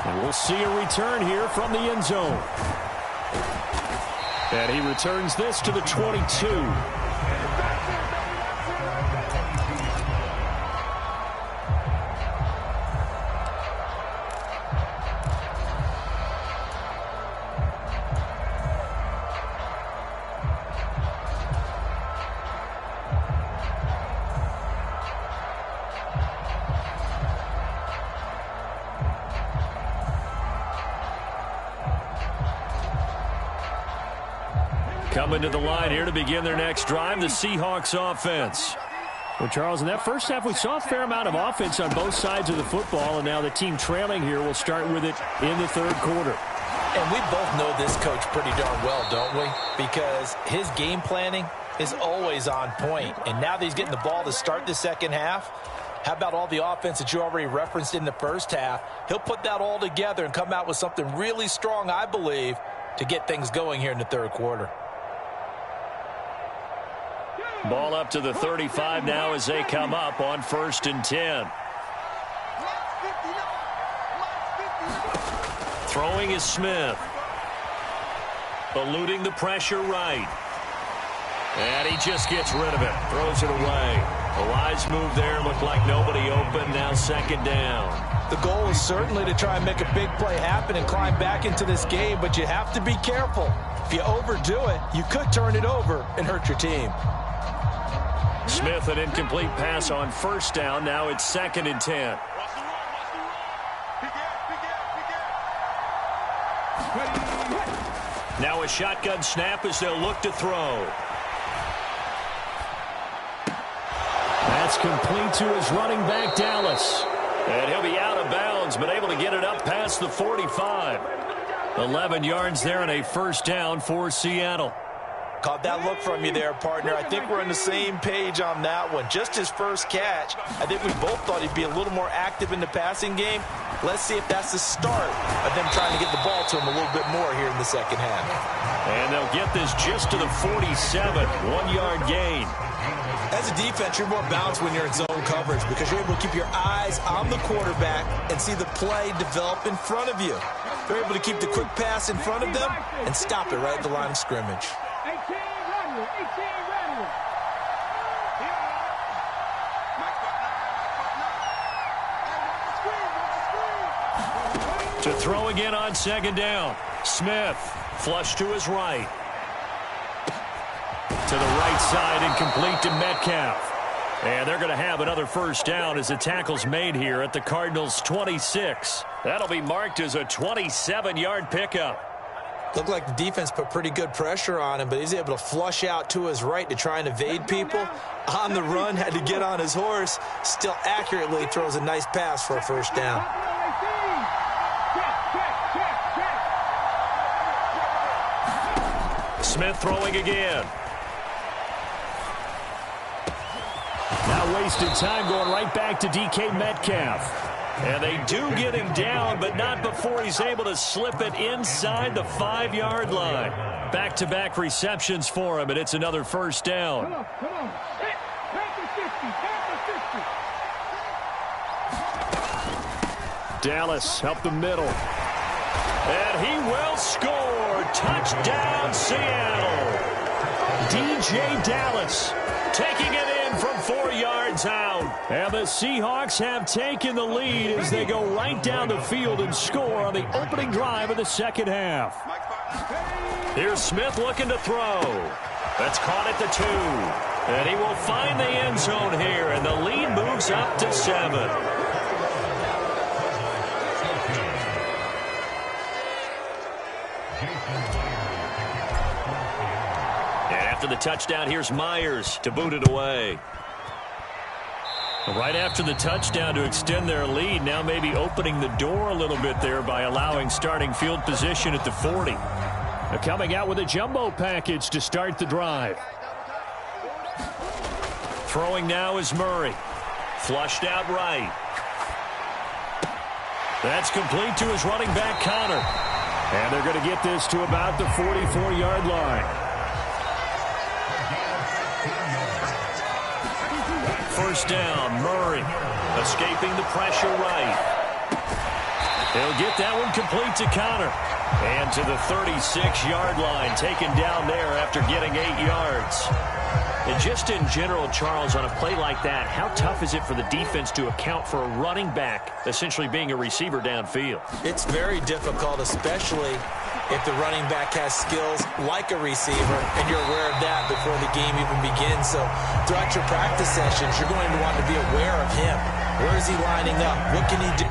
And we'll see a return here from the end zone. And he returns this to the 22. Coming to the line here to begin their next drive, the Seahawks offense. Well, Charles, in that first half, we saw a fair amount of offense on both sides of the football, and now the team trailing here will start with it in the third quarter. And we both know this coach pretty darn well, don't we? Because his game planning is always on point. And now that he's getting the ball to start the second half, how about all the offense that you already referenced in the first half? He'll put that all together and come out with something really strong, I believe, to get things going here in the third quarter. Ball up to the 35 now as they come up on 1st and 10. Throwing is Smith. Eluding the pressure right. And he just gets rid of it. Throws it away. A wise move there. Looked like nobody open. Now second down. The goal is certainly to try and make a big play happen and climb back into this game, but you have to be careful. If you overdo it, you could turn it over and hurt your team. Smith, an incomplete pass on first down. Now it's 2nd and 10. Now a shotgun snap as they'll look to throw. That's complete to his running back, Dallas. And he'll be out of bounds, but able to get it up past the 45. 11 yards there and a first down for Seattle. Caught that look from you there, partner. I think we're on the same page on that one. Just his first catch. I think we both thought he'd be a little more active in the passing game. Let's see if that's the start of them trying to get the ball to him a little bit more here in the second half. And they'll get this just to the 47. 1-yard gain. As a defense, you're more balanced when you're in zone coverage because you're able to keep your eyes on the quarterback and see the play develop in front of you. They're able to keep the quick pass in front of them and stop it right at the line of scrimmage. To throw again on second down. Smith, flush to his right. To the right side and complete to Metcalf. And they're going to have another first down as the tackle's made here at the Cardinals' 26. That'll be marked as a 27-yard pickup. Looked like the defense put pretty good pressure on him, but he's able to flush out to his right to try and evade people. On the run, had to get on his horse. Still accurately throws a nice pass for a first down. Smith throwing again. Now wasted time going right back to DK Metcalf. And they do get him down, but not before he's able to slip it inside the 5-yard line. Back-to-back receptions for him, and it's another first down. Come on. Dallas help the middle. And he will score. Touchdown, Seattle. DJ Dallas taking it in from 4 yards out. And the Seahawks have taken the lead as they go right down the field and score on the opening drive of the second half. Here's Smith looking to throw. That's caught at the 2. And he will find the end zone here, and the lead moves up to 7. After the touchdown, here's Myers to boot it away. Right after the touchdown to extend their lead, now maybe opening the door a little bit there by allowing starting field position at the 40. They're coming out with a jumbo package to start the drive. Throwing now is Murray. Flushed out right. That's complete to his running back, Connor. And they're going to get this to about the 44-yard line. First down, Murray escaping the pressure right. He'll get that one complete to Connor. And to the 36-yard line, taken down there after getting 8 yards. And just in general, Charles, on a play like that, how tough is it for the defense to account for a running back essentially being a receiver downfield? It's very difficult, especially if the running back has skills like a receiver, and you're aware of that before the game even begins. So throughout your practice sessions, you're going to want to be aware of him. Where is he lining up? What can he do?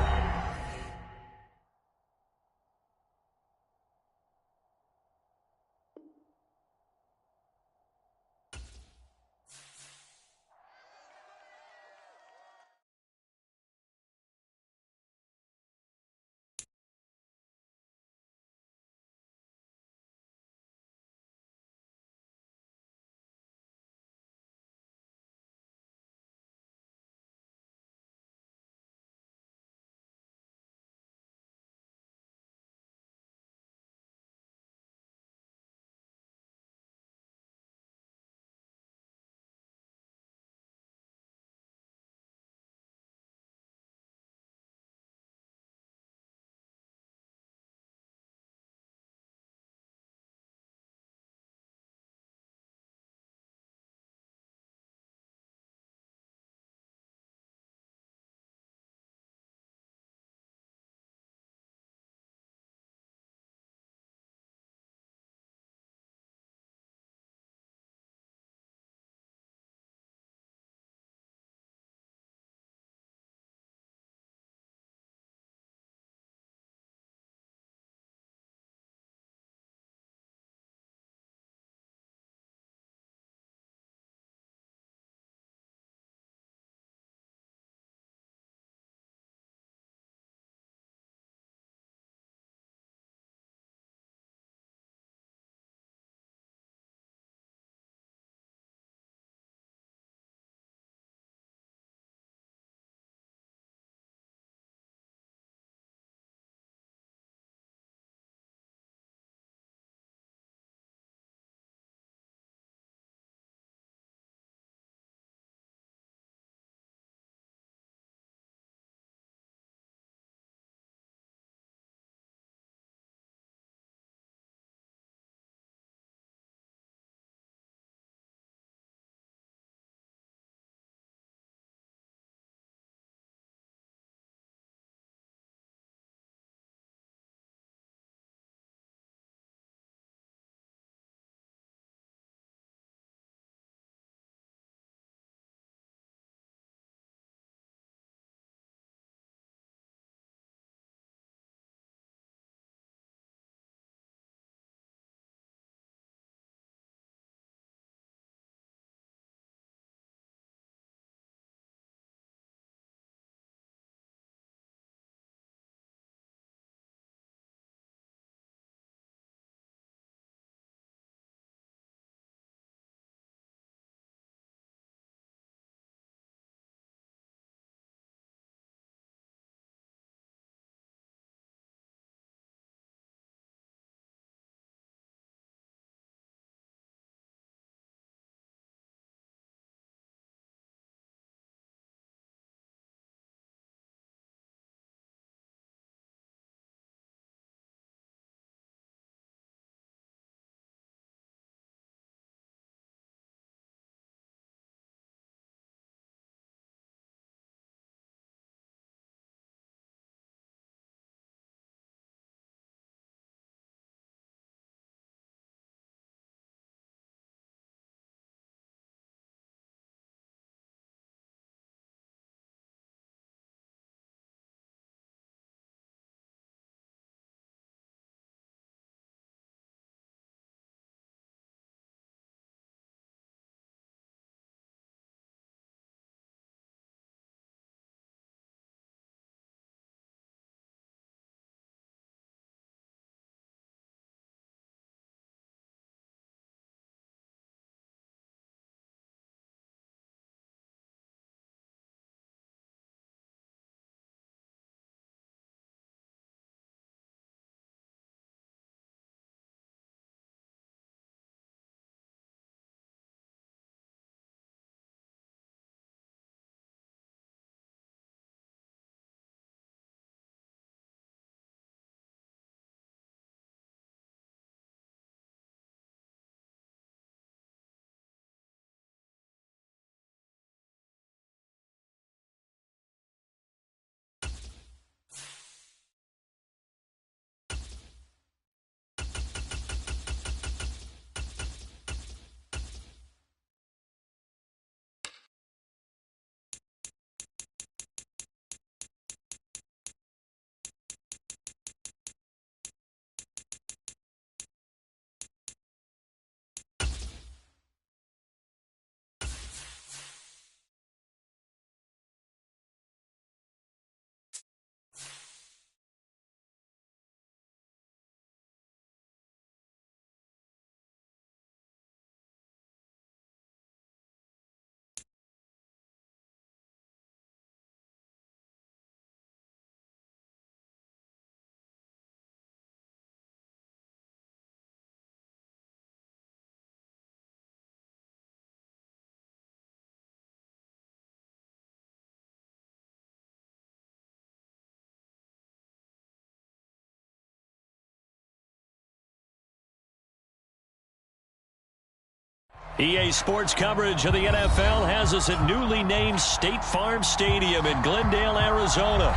EA Sports coverage of the NFL has us at newly named State Farm Stadium in Glendale, Arizona.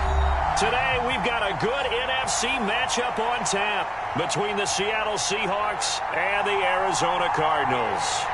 Today, we've got a good NFC matchup on tap between the Seattle Seahawks and the Arizona Cardinals.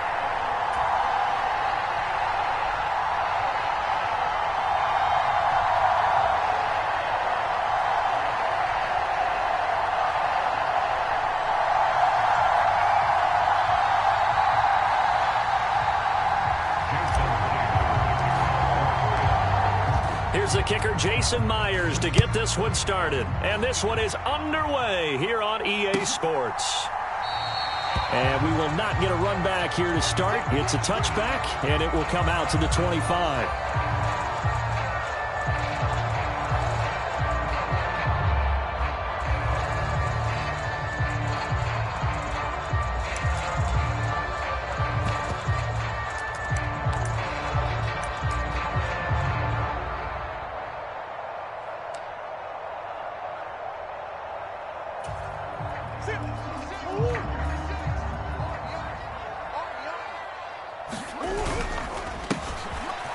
Here's the kicker, Jason Myers, to get this one started. And this one is underway here on EA Sports. And we will not get a run back here to start. It's a touchback, and it will come out to the 25.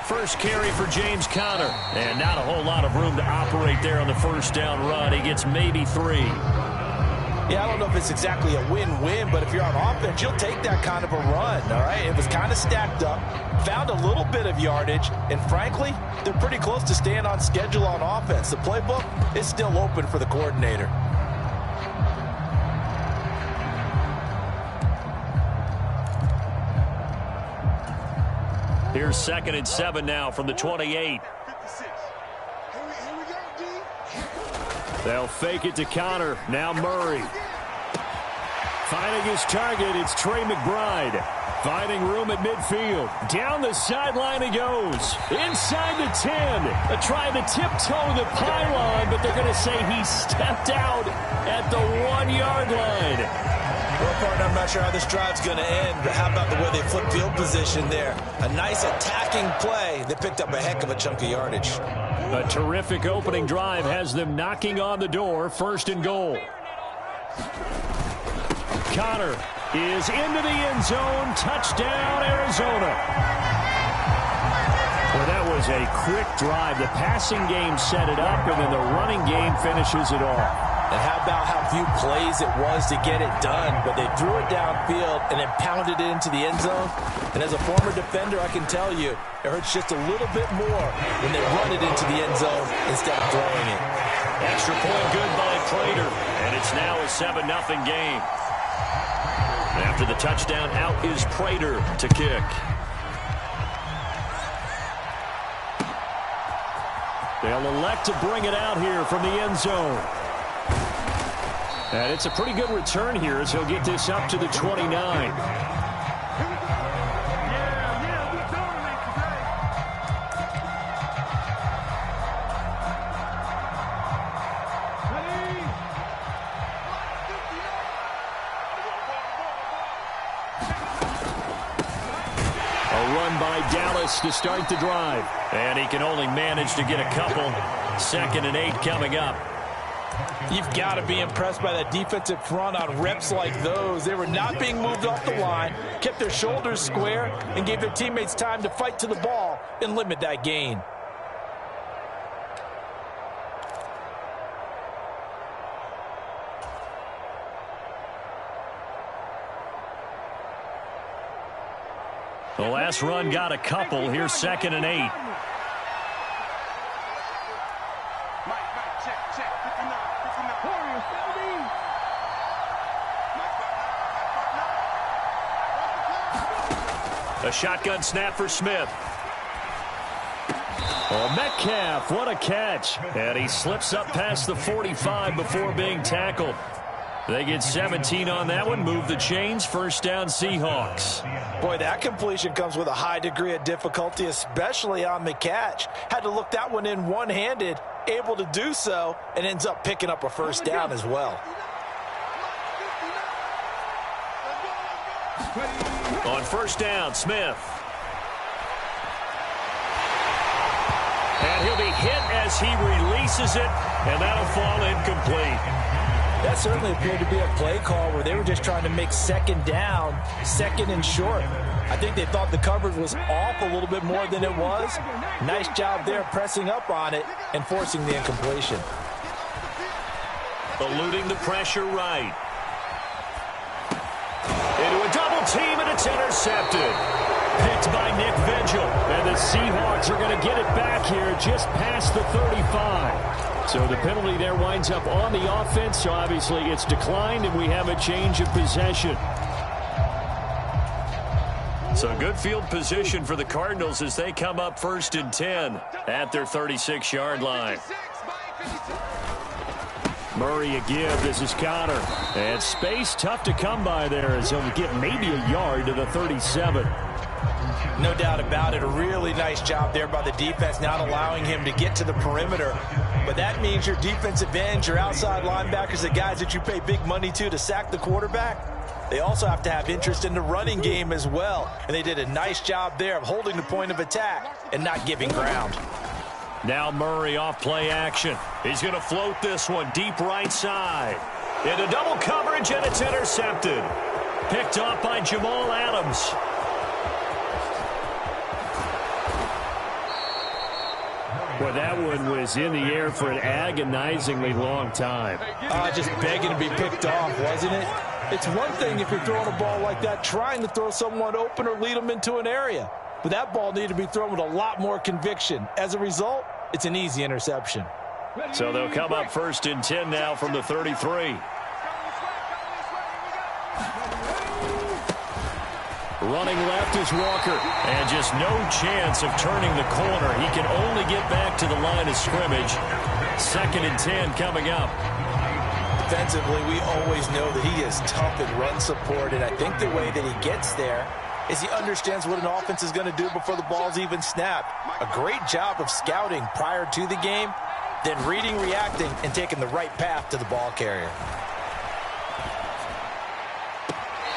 First carry for James Conner, and not a whole lot of room to operate there on the first down run. He gets maybe 3. Yeah, I don't know if it's exactly a win-win, but if you're on offense, you'll take that kind of a run, all right? It was kind of stacked up, found a little bit of yardage, and frankly, they're pretty close to staying on schedule on offense. The playbook is still open for the coordinator. Here's 2nd and 7 now from the 28. They'll fake it to Conner. Now Murray. Finding his target, it's Trey McBride. Finding room at midfield. Down the sideline he goes. Inside the 10. Trying to tiptoe the pylon, but they're going to say he stepped out at the 1-yard line. Well, partner, I'm not sure how this drive's going to end, but how about the way they flip field position there? A nice attacking play. They picked up a heck of a chunk of yardage. A terrific opening drive has them knocking on the door. 1st and goal. Conner is into the end zone. Touchdown, Arizona. Well, that was a quick drive. The passing game set it up, and then the running game finishes it off. And how about how few plays it was to get it done, but they threw it downfield and then pounded it into the end zone. And as a former defender, I can tell you, it hurts just a little bit more when they run it into the end zone instead of throwing it. Extra point good by Prater, and it's now a 7-0 game. After the touchdown, out is Prater to kick. They'll elect to bring it out here from the end zone. And it's a pretty good return here as he'll get this up to the 29. A run by Dallas to start the drive. And he can only manage to get a couple. 2nd and 8 coming up. You've got to be impressed by that defensive front on reps like those. They were not being moved off the line, kept their shoulders square, and gave their teammates time to fight to the ball and limit that gain. The last run got a couple. Here's 2nd and 8. A shotgun snap for Smith. Oh, Metcalf, what a catch. And he slips up past the 45 before being tackled. They get 17 on that one. Move the chains. 1st down, Seahawks. Boy, that completion comes with a high degree of difficulty, especially on the catch. Had to look that one in one-handed, able to do so, and ends up picking up a 1st down as well. On 1st down, Smith. And he'll be hit as he releases it, and that'll fall incomplete. That certainly appeared to be a play call where they were just trying to make 2nd down, 2nd and short. I think they thought the coverage was off a little bit more than it was. Nice job there pressing up on it and forcing the incompletion. Eluding the pressure right. Into a double team, and it's intercepted. Picked by Nick Vigil. And the Seahawks are going to get it back here just past the 35. So the penalty there winds up on the offense. So obviously it's declined, and we have a change of possession. So good field position for the Cardinals as they come up 1st and 10 at their 36-yard line. Murray a give. This is Connor. And space tough to come by there as he'll get maybe a yard to the 37. No doubt about it. A really nice job there by the defense, not allowing him to get to the perimeter. But that means your defensive ends, your outside linebackers, the guys that you pay big money to sack the quarterback, they also have to have interest in the running game as well. And they did a nice job there of holding the point of attack and not giving ground. Now Murray off play action. He's going to float this one deep right side. Into double coverage, and it's intercepted. Picked off by Jamal Adams. Well, that one was in the air for an agonizingly long time. Just begging to be picked off, wasn't it? It's one thing if you're throwing a ball like that, trying to throw someone open or lead them into an area. But that ball needed to be thrown with a lot more conviction. As a result, it's an easy interception. So they'll come up 1st and 10 now from the 33. Running left is Walker, and just no chance of turning the corner. He can only get back to the line of scrimmage. 2nd and 10 coming up. Defensively, we always know that he is tough in run support, and I think the way that he gets there is he understands what an offense is going to do before the ball's even snapped. A great job of scouting prior to the game, then reading, reacting, and taking the right path to the ball carrier.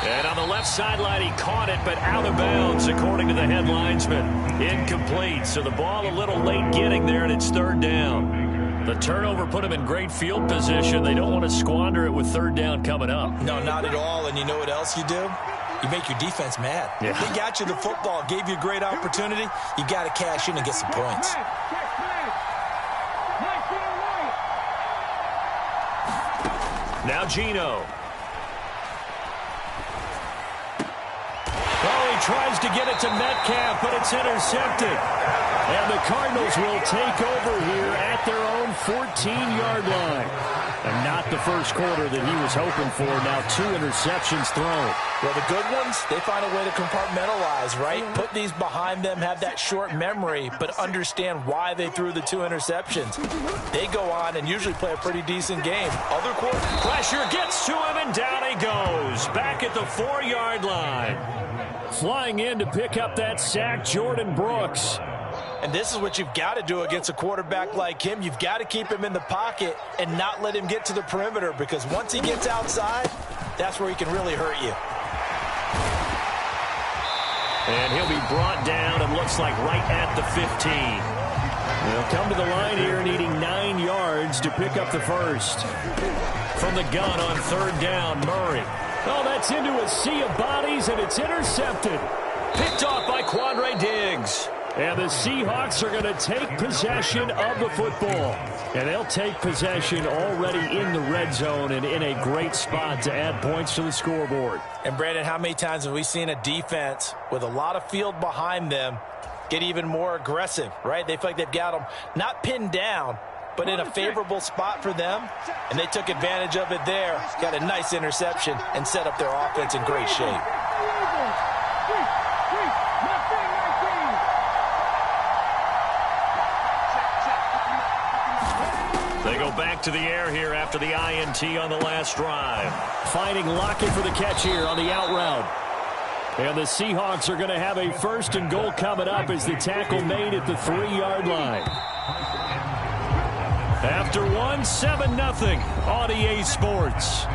And on the left sideline, he caught it, but out of bounds, according to the head linesman. Incomplete, so the ball a little late getting there, and it's 3rd down. The turnover put him in great field position. They don't want to squander it with 3rd down coming up. No, not at all, and you know what else you do? You make your defense mad. Yeah. They got you the football, gave you a great opportunity. You got to cash in and get some points. Now Gino. Oh, he tries to get it to Metcalf, but it's intercepted. And the Cardinals will take over here at their own 14-yard line. And not the first quarter that he was hoping for. Now 2 interceptions thrown. Well, the good ones, they find a way to compartmentalize, right? Put these behind them, have that short memory, but understand why they threw the 2 interceptions. They go on and usually play a pretty decent game. Other quarters, Pressure gets to him, and down he goes. Back at the 4-yard line. Flying in to pick up that sack, Jordan Brooks. and this is what you've got to do against a quarterback like him. You've got to keep him in the pocket and not let him get to the perimeter, because once he gets outside, that's where he can really hurt you. And he'll be brought down, and looks like right at the 15. They'll come to the line here needing 9 yards to pick up the first. From the gun on third down, Murray. Oh, that's into a sea of bodies, and it's intercepted. Picked off by Quandre Diggs. And the Seahawks are going to take possession of the football. And they'll take possession already in the red zone and in a great spot to add points to the scoreboard. And, Brandon, how many times have we seen a defense with a lot of field behind them get even more aggressive, right? They feel like they've got them not pinned down, but in a favorable spot for them, and they took advantage of it there, got a nice interception, and set up their offense in great shape. They go back to the air here after the INT on the last drive. Finding Lockett for the catch here on the out route. And the Seahawks are going to have a first and goal coming up as the tackle made at the 3-yard line. After 7-0 on EA Sports.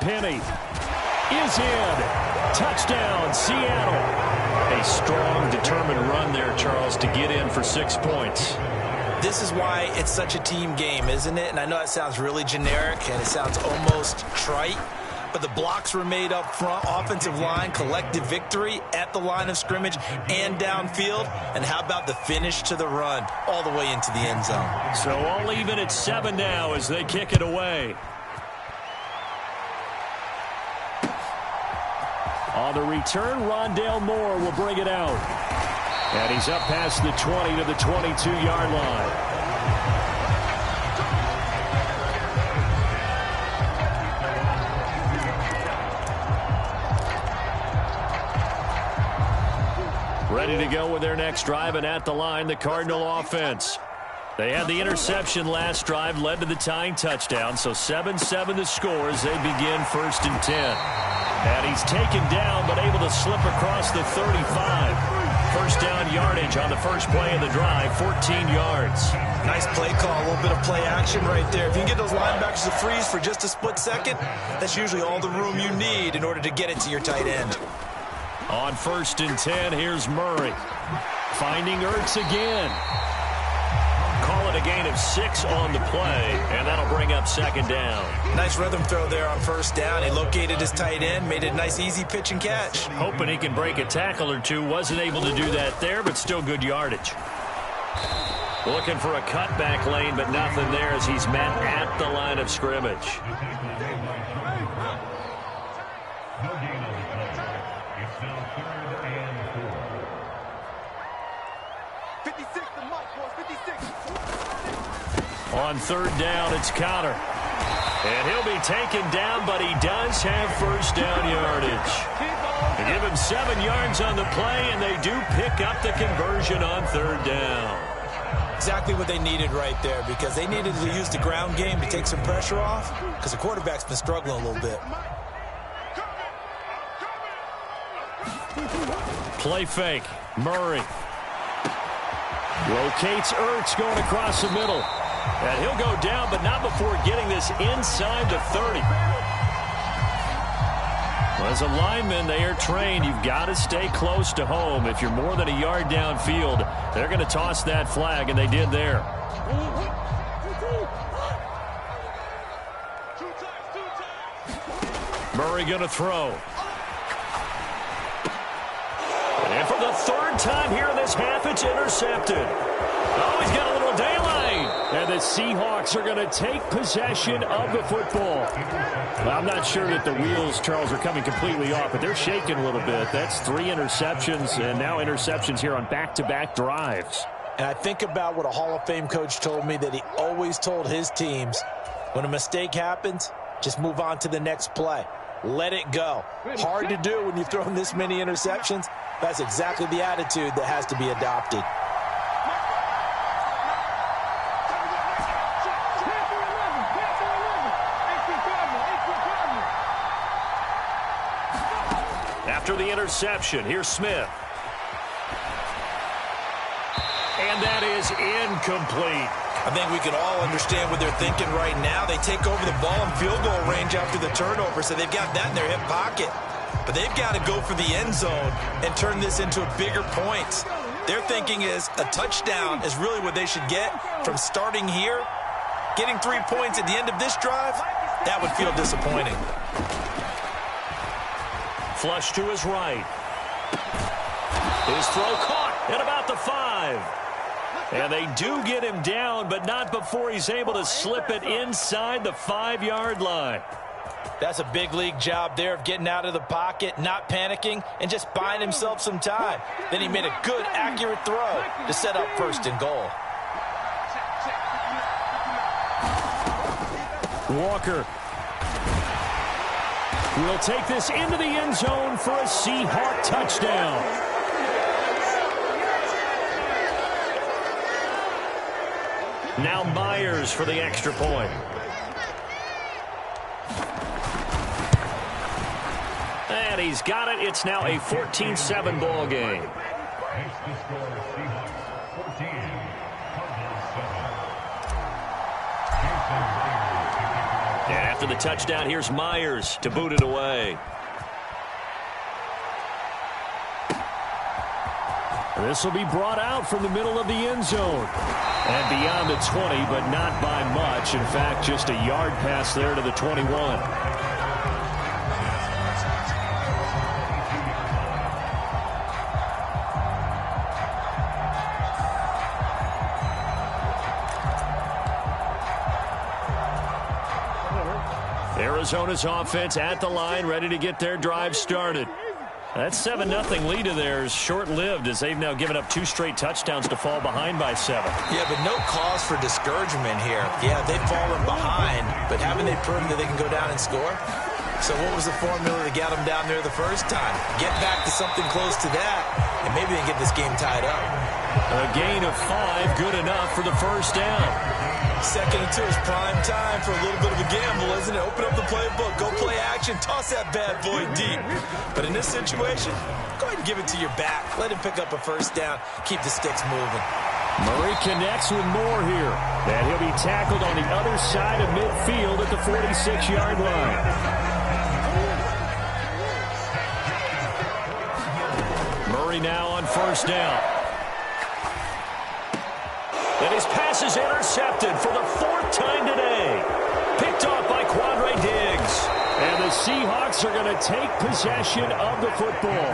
penny is in. Touchdown, Seattle. A strong, determined run there, Charles, to get in for 6 points. This is why it's such a team game, isn't it? And I know that sounds really generic and it sounds almost trite, but the blocks were made up front, offensive line, collective victory at the line of scrimmage and downfield. And how about the finish to the run all the way into the end zone? So all even at 7 now as they kick it away. On the return, Rondale Moore will bring it out. And he's up past the 20 to the 22-yard line. Ready to go with their next drive, and at the line, the Cardinal offense. They had the interception last drive, led to the tying touchdown, so 7-7 the score as they begin 1st and 10. And he's taken down, but able to slip across the 35. First down yardage on the first play of the drive, 14 yards. Nice play call, a little bit of play action right there. If you can get those linebackers to freeze for just a split second, that's usually all the room you need in order to get it to your tight end. On 1st and 10, here's Murray. Finding Ertz again. Call it a gain of 6 on the play, and that'll bring up 2nd down. Nice rhythm throw there on 1st down. He located his tight end, made it a nice easy pitch and catch. Hoping he can break a tackle or two. Wasn't able to do that there, but still good yardage. Looking for a cutback lane, but nothing there as he's met at the line of scrimmage. On 3rd down, it's Connor. And he'll be taken down, but he does have 1st down yardage. They give him 7 yards on the play, and they do pick up the conversion on 3rd down. Exactly what they needed right there, because they needed to use the ground game to take some pressure off, because the quarterback's been struggling a little bit. Play fake. Murray. Locates Ertz going across the middle. And he'll go down, but not before getting this inside the 30. Well, as a lineman, they are trained. You've got to stay close to home. If you're more than a yard downfield, they're going to toss that flag, and they did there. Murray going to throw. And for the 3rd time here in this half, it's intercepted. Oh, he's got a little daylight. And the Seahawks are going to take possession of the football. Well, I'm not sure that the wheels, Charles, are coming completely off, but they're shaking a little bit. That's 3 interceptions, and now interceptions here on back-to-back drives. And I think about what a Hall of Fame coach told me, that he always told his teams, when a mistake happens, just move on to the next play. Let it go. Hard to do when you've thrown this many interceptions. That's exactly the attitude that has to be adopted. After the interception, here's Smith. And that is incomplete. I think we can all understand what they're thinking right now. They take over the ball in field goal range after the turnover, so they've got that in their hip pocket. But they've got to go for the end zone and turn this into bigger points. Their thinking is a touchdown is really what they should get from starting here. Getting 3 points at the end of this drive, that would feel disappointing. Flush to his right. His throw caught at about the 5. And they do get him down, but not before he's able to slip it inside the 5-yard line. That's a big league job there of getting out of the pocket, not panicking, and just buying himself some time. Then he made a good, accurate throw to set up 1st and goal. Walker will take this into the end zone for a Seahawk touchdown. Now Myers for the extra point. And he's got it. It's now a 14-7 ball game. And at after the touchdown, here's Myers to boot it away. This will be brought out from the middle of the end zone. And beyond the 20, but not by much. In fact, just a yard pass there to the 21. Arizona's offense at the line, ready to get their drive started. That 7-0 lead of theirs short-lived as they've now given up 2 straight touchdowns to fall behind by 7. Yeah, but no cause for discouragement here. Yeah, they've fallen behind, but haven't they proven that they can go down and score? So what was the formula to get them down there the first time? Get back to something close to that, and maybe they can get this game tied up. A gain of 5, good enough for the first down. 2nd and 2 is prime time for a little bit of a gamble, isn't it? Open up the playbook, go play action, toss that bad boy deep. But in this situation, go ahead and give it to your back. Let him pick up a first down, keep the sticks moving. Murray connects with Moore here. And he'll be tackled on the other side of midfield at the 46-yard line. Murray now on first down. And his pass is intercepted for the 4th time today. Picked off by Quandre Diggs. And the Seahawks are going to take possession of the football.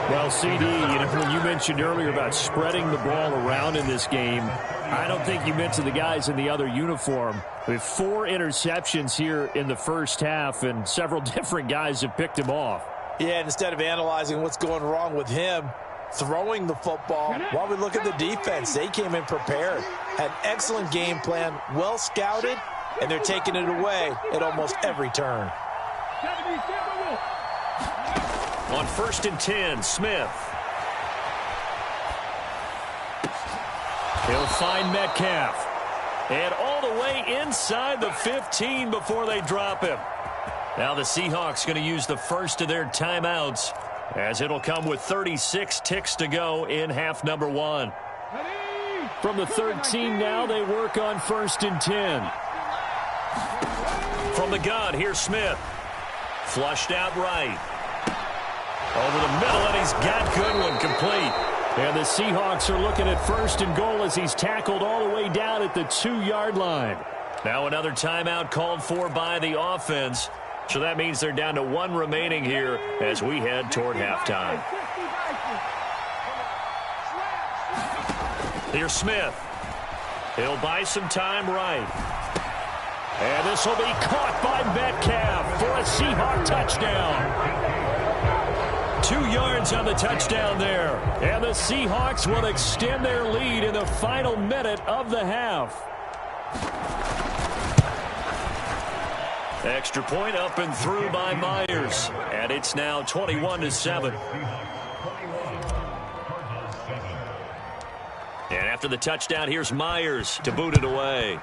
Well, CD, when you mentioned earlier about spreading the ball around in this game, I don't think you mentioned the guys in the other uniform. We have 4 interceptions here in the first half, and several different guys have picked him off. Yeah, and instead of analyzing what's going wrong with him, throwing the football, while we look at the defense, they came in prepared, had an excellent game plan, well scouted, and they're taking it away at almost every turn. On 1st and 10, Smith. He'll find Metcalf. And all the way inside the 15 before they drop him. Now the Seahawks going to use the first of their timeouts, as it'll come with 36 ticks to go in half number 1. From the 13 now, they work on 1st and 10. From the gun, here's Smith. Flushed out right. Over the middle, and he's got Goodwin complete. And the Seahawks are looking at 1st and goal as he's tackled all the way down at the 2-yard line. Now another timeout called for by the offense. So that means they're down to 1 remaining here as we head toward halftime. Here's Smith. He'll buy some time right. And this will be caught by Metcalf for a Seahawk touchdown. 2 yards on the touchdown there. And the Seahawks will extend their lead in the final minute of the half. Extra point up and through by Myers. And it's now 21-7. And after the touchdown, here's Myers to boot it away.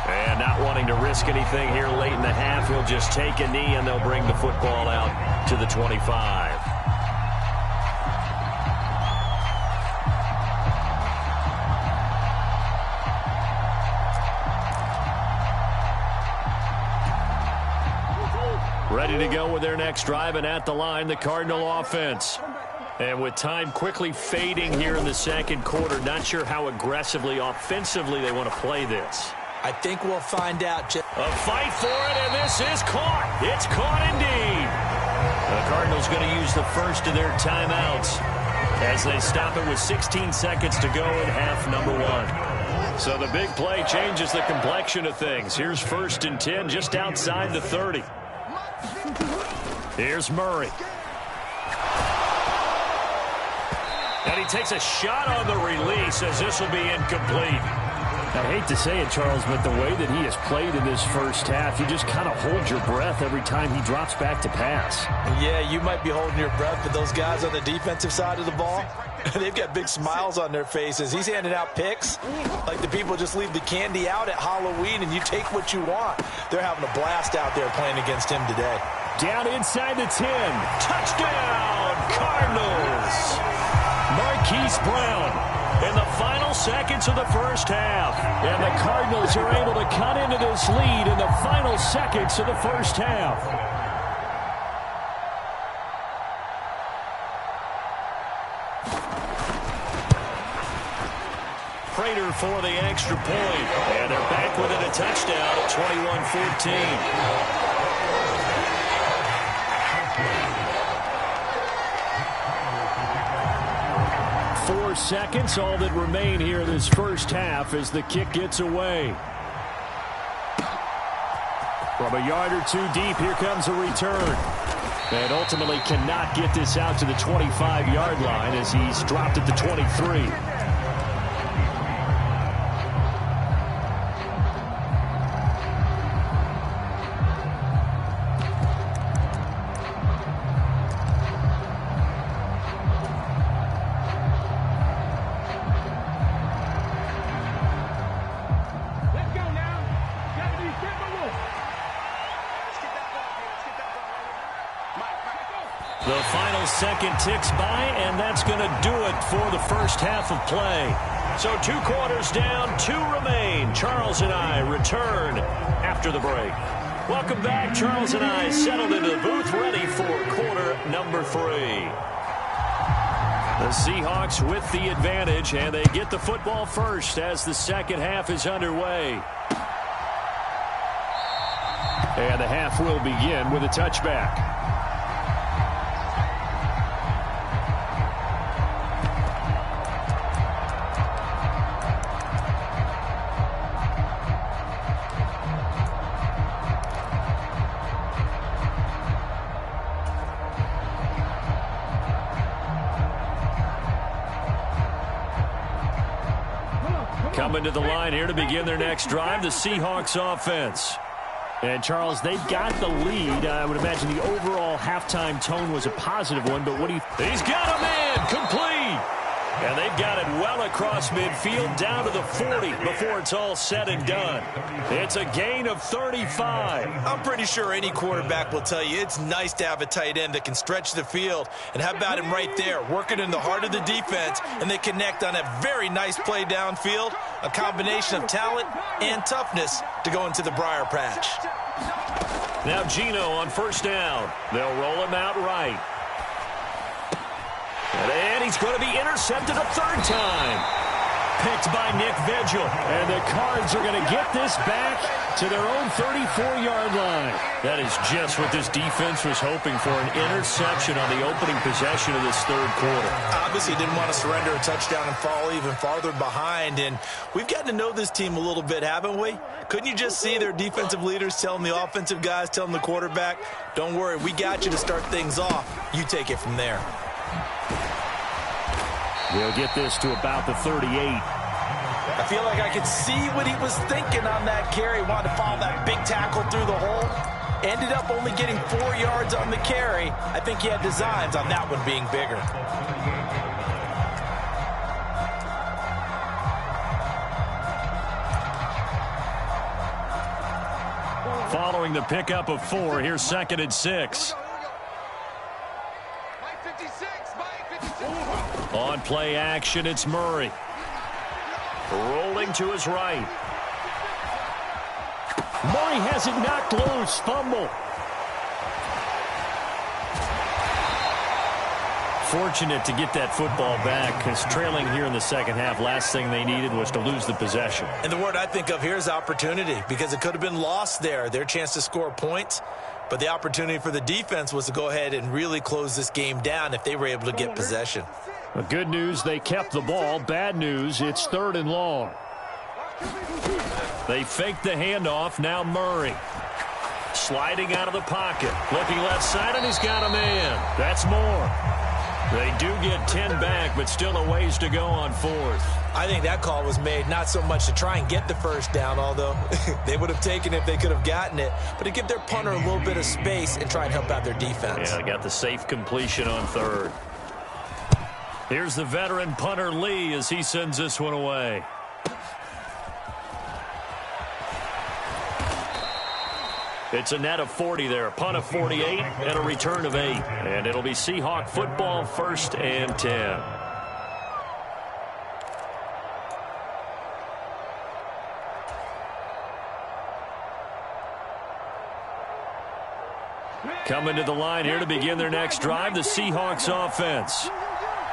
And not wanting to risk anything here late in the half, he'll just take a knee and they'll bring the football out to the 25. Ready to go with their next drive, and at the line, the Cardinal offense. And with time quickly fading here in the second quarter, not sure how aggressively, offensively they want to play this. I think we'll find out. A fight for it, and this is caught. It's caught indeed. The Cardinals going to use the first of their timeouts as they stop it with 16 seconds to go in half number 1. So the big play changes the complexion of things. Here's 1st and 10 just outside the 30. Here's Murray. And he takes a shot on the release as this will be incomplete. I hate to say it, Charles, but the way that he has played in this first half, you just kind of hold your breath every time he drops back to pass. Yeah, you might be holding your breath, but those guys on the defensive side of the ball, they've got big smiles on their faces. He's handing out picks like the people just leave the candy out at Halloween and you take what you want. They're having a blast out there playing against him today. Down inside the 10. Touchdown, Cardinals. Marquise Brown. in the final seconds of the first half. And the Cardinals are able to cut into this lead in the final seconds of the first half. Prater for the extra point. And they're back within a touchdown at 21-14. 4 seconds, all that remain here this first half as the kick gets away. From a yard or two deep, here comes a return. And ultimately cannot get this out to the 25-yard line as he's dropped at the 23. The final second ticks by, and that's going to do it for the first half of play. So 2 quarters down, 2 remain. Charles and I return after the break. Welcome back. Charles and I settled into the booth, ready for quarter number 3. The Seahawks with the advantage, and they get the football first as the second half is underway. And the half will begin with a touchback. Coming to the line here to begin their next drive, the Seahawks offense. And, Charles, they've got the lead. I would imagine the overall halftime tone was a positive one, but what do you think? He's got a man complete. And they've got it well across midfield down to the 40 before it's all said and done. It's a gain of 35. I'm pretty sure any quarterback will tell you it's nice to have a tight end that can stretch the field. And how about him right there, working in the heart of the defense, and they connect on a very nice play downfield, a combination of talent and toughness to go into the briar patch. Now Gino on first down. They'll roll him out right. And he's going to be intercepted a third time. Picked by Nick Vigil. And the Cards are going to get this back to their own 34-yard line. That is just what this defense was hoping for, an interception on the opening possession of this third quarter. Obviously didn't want to surrender a touchdown and fall even farther behind. And we've gotten to know this team a little bit, haven't we? Couldn't you just see their defensive leaders telling the offensive guys, telling the quarterback, don't worry, we got you to start things off. You take it from there. They'll get this to about the 38. I feel like I could see what he was thinking on that carry. Wanted to follow that big tackle through the hole. Ended up only getting 4 yards on the carry. I think he had designs on that one being bigger. Following the pickup of 4, here's 2nd and 6. On play action, it's Murray. Rolling to his right. Murray has it knocked loose. Fumble. Fortunate to get that football back, because trailing here in the second half, last thing they needed was to lose the possession. And the word I think of here is opportunity, because it could have been lost there. Their chance to score points. But the opportunity for the defense was to go ahead and really close this game down if they were able to get possession. The good news, they kept the ball. Bad news, it's 3rd and long. They faked the handoff. Now Murray. Sliding out of the pocket. Flipping left side, and he's got a man. That's more. They do get 10 back, but still a ways to go on 4th. I think that call was made not so much to try and get the first down, although they would have taken it if they could have gotten it, but to give their punter a little bit of space and try and help out their defense. Yeah, they got the safe completion on 3rd. Here's the veteran punter Lee as he sends this one away. It's a net of 40 there. Punt of 48 and a return of 8. And it'll be Seahawk football, 1st and 10. Coming to the line here to begin their next drive, the Seahawks offense.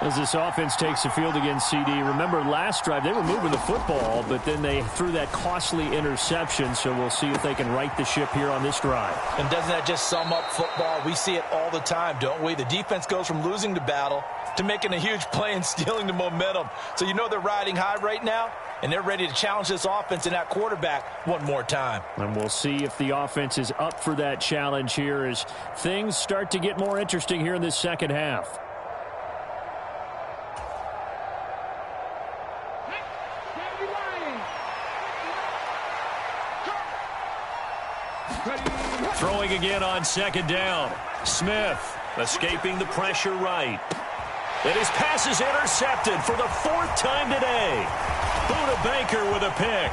As this offense takes the field against CD, remember last drive they were moving the football, but then they threw that costly interception, so we'll see if they can right the ship here on this drive. And doesn't that just sum up football? We see it all the time, don't we? The defense goes from losing the battle to making a huge play and stealing the momentum. So you know they're riding high right now, and they're ready to challenge this offense and that quarterback one more time. And we'll see if the offense is up for that challenge here as things start to get more interesting here in this second half. Throwing again on second down. Smith escaping the pressure right. And his pass is intercepted for the 4th time today. Buda Baker with a pick.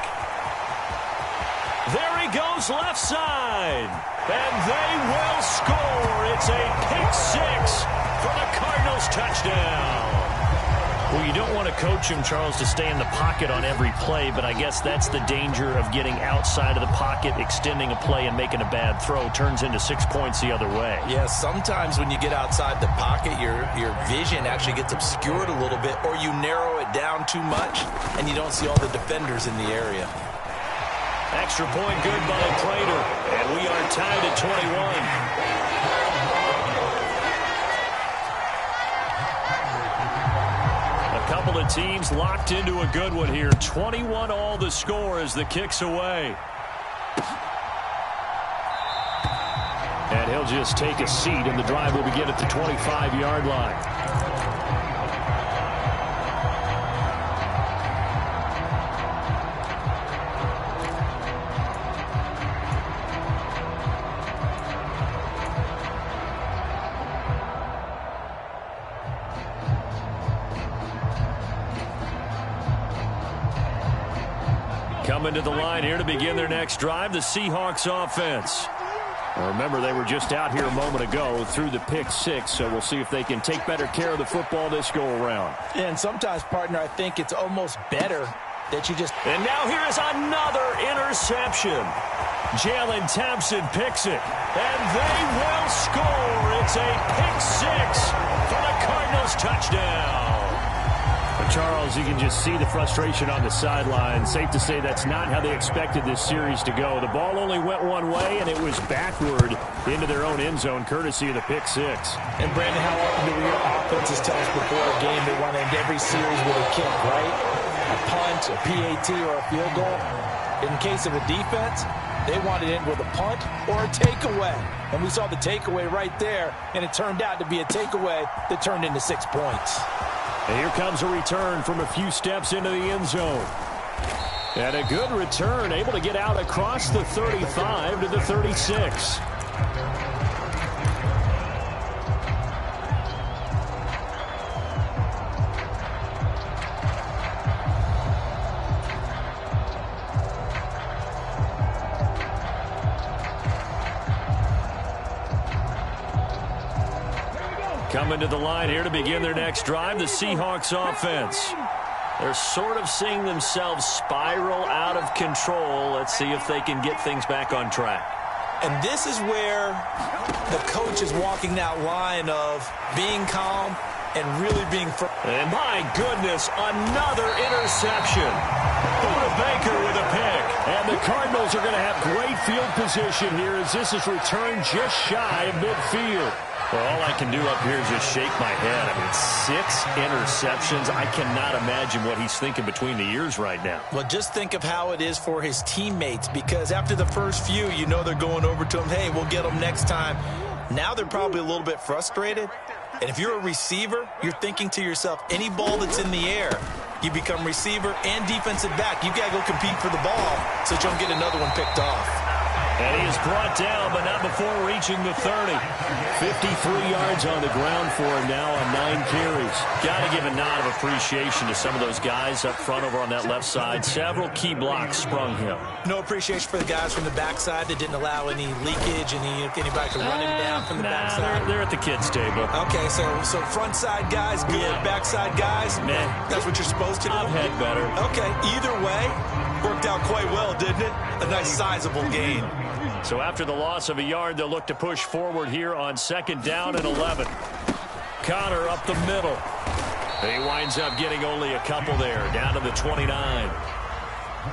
There he goes left side. And they will score. It's a pick 6 for the Cardinals touchdown. Well, you don't want to coach him, Charles, to stay in the pocket on every play, but I guess that's the danger of getting outside of the pocket, extending a play and making a bad throw. Turns into 6 points the other way. Yeah, sometimes when you get outside the pocket, your vision actually gets obscured a little bit, or you narrow it down too much, and you don't see all the defenders in the area. Extra point good by Prater, and we are tied at 21. Couple of teams locked into a good one here. 21 all the score as the kick's away. And he'll just take a seat, and the drive will begin at the 25-yard line. Coming to the line here to begin their next drive, the Seahawks offense. Now remember, they were just out here a moment ago through the pick 6, so we'll see if they can take better care of the football this go-around. And sometimes, partner, I think it's almost better that you just... And now here is another interception. Jalen Thompson picks it, and they will score. It's a pick 6 for the Cardinals touchdown. Charles, you can just see the frustration on the sideline. Safe to say that's not how they expected this series to go. The ball only went one way, and it was backward into their own end zone, courtesy of the pick 6. And, Brandon, how often do your offenses tell us before a game they want to end every series with a kick, right? A punt, a PAT, or a field goal. In case of a defense, they want to end with a punt or a takeaway. And we saw the takeaway right there, and it turned out to be a takeaway that turned into 6 points. And here comes a return from a few steps into the end zone. And a good return, able to get out across the 35 to the 36. Coming to the line here to begin their next drive, the Seahawks offense. They're sort of seeing themselves spiral out of control. Let's see if they can get things back on track. And this is where the coach is walking that line of being calm and really being firm. And my goodness, another interception. Buda Baker with a pick. And the Cardinals are going to have great field position here as this is returned just shy of midfield. Well, all I can do up here is just shake my head. I mean, 6 interceptions. I cannot imagine what he's thinking between the ears right now. Well, just think of how it is for his teammates, because after the first few, you know they're going over to him, hey, we'll get them next time. Now they're probably a little bit frustrated. And if you're a receiver, you're thinking to yourself, any ball that's in the air, you become receiver and defensive back. You got to go compete for the ball so that you don't get another one picked off. And he is brought down, but not before reaching the 30. 53 yards on the ground for him now on 9 carries. Got to give a nod of appreciation to some of those guys up front over on that left side. Several key blocks sprung him. No appreciation for the guys from the backside that didn't allow any leakage, anybody could run him down from the backside. They're at the kids' table. Okay, so front side guys, good. Yeah. Backside guys, man, that's what you're supposed to do. I've had better. Okay, either way, worked out quite well, didn't it? A nice sizable gain. So after the loss of a yard, they'll look to push forward here on 2nd down and 11. Connor up the middle. He winds up getting only a couple there, down to the 29.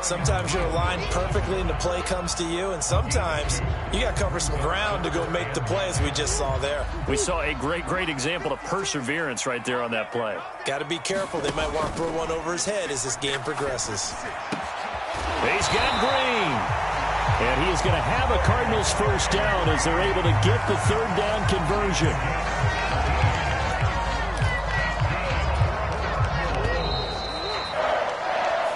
Sometimes you're aligned perfectly and the play comes to you, and sometimes you got to cover some ground to go make the play, as we just saw there. We saw a great example of perseverance right there on that play. Got to be careful. They might want to throw one over his head as this game progresses. He's got Green. And he is going to have a Cardinals first down as they're able to get the 3rd down conversion.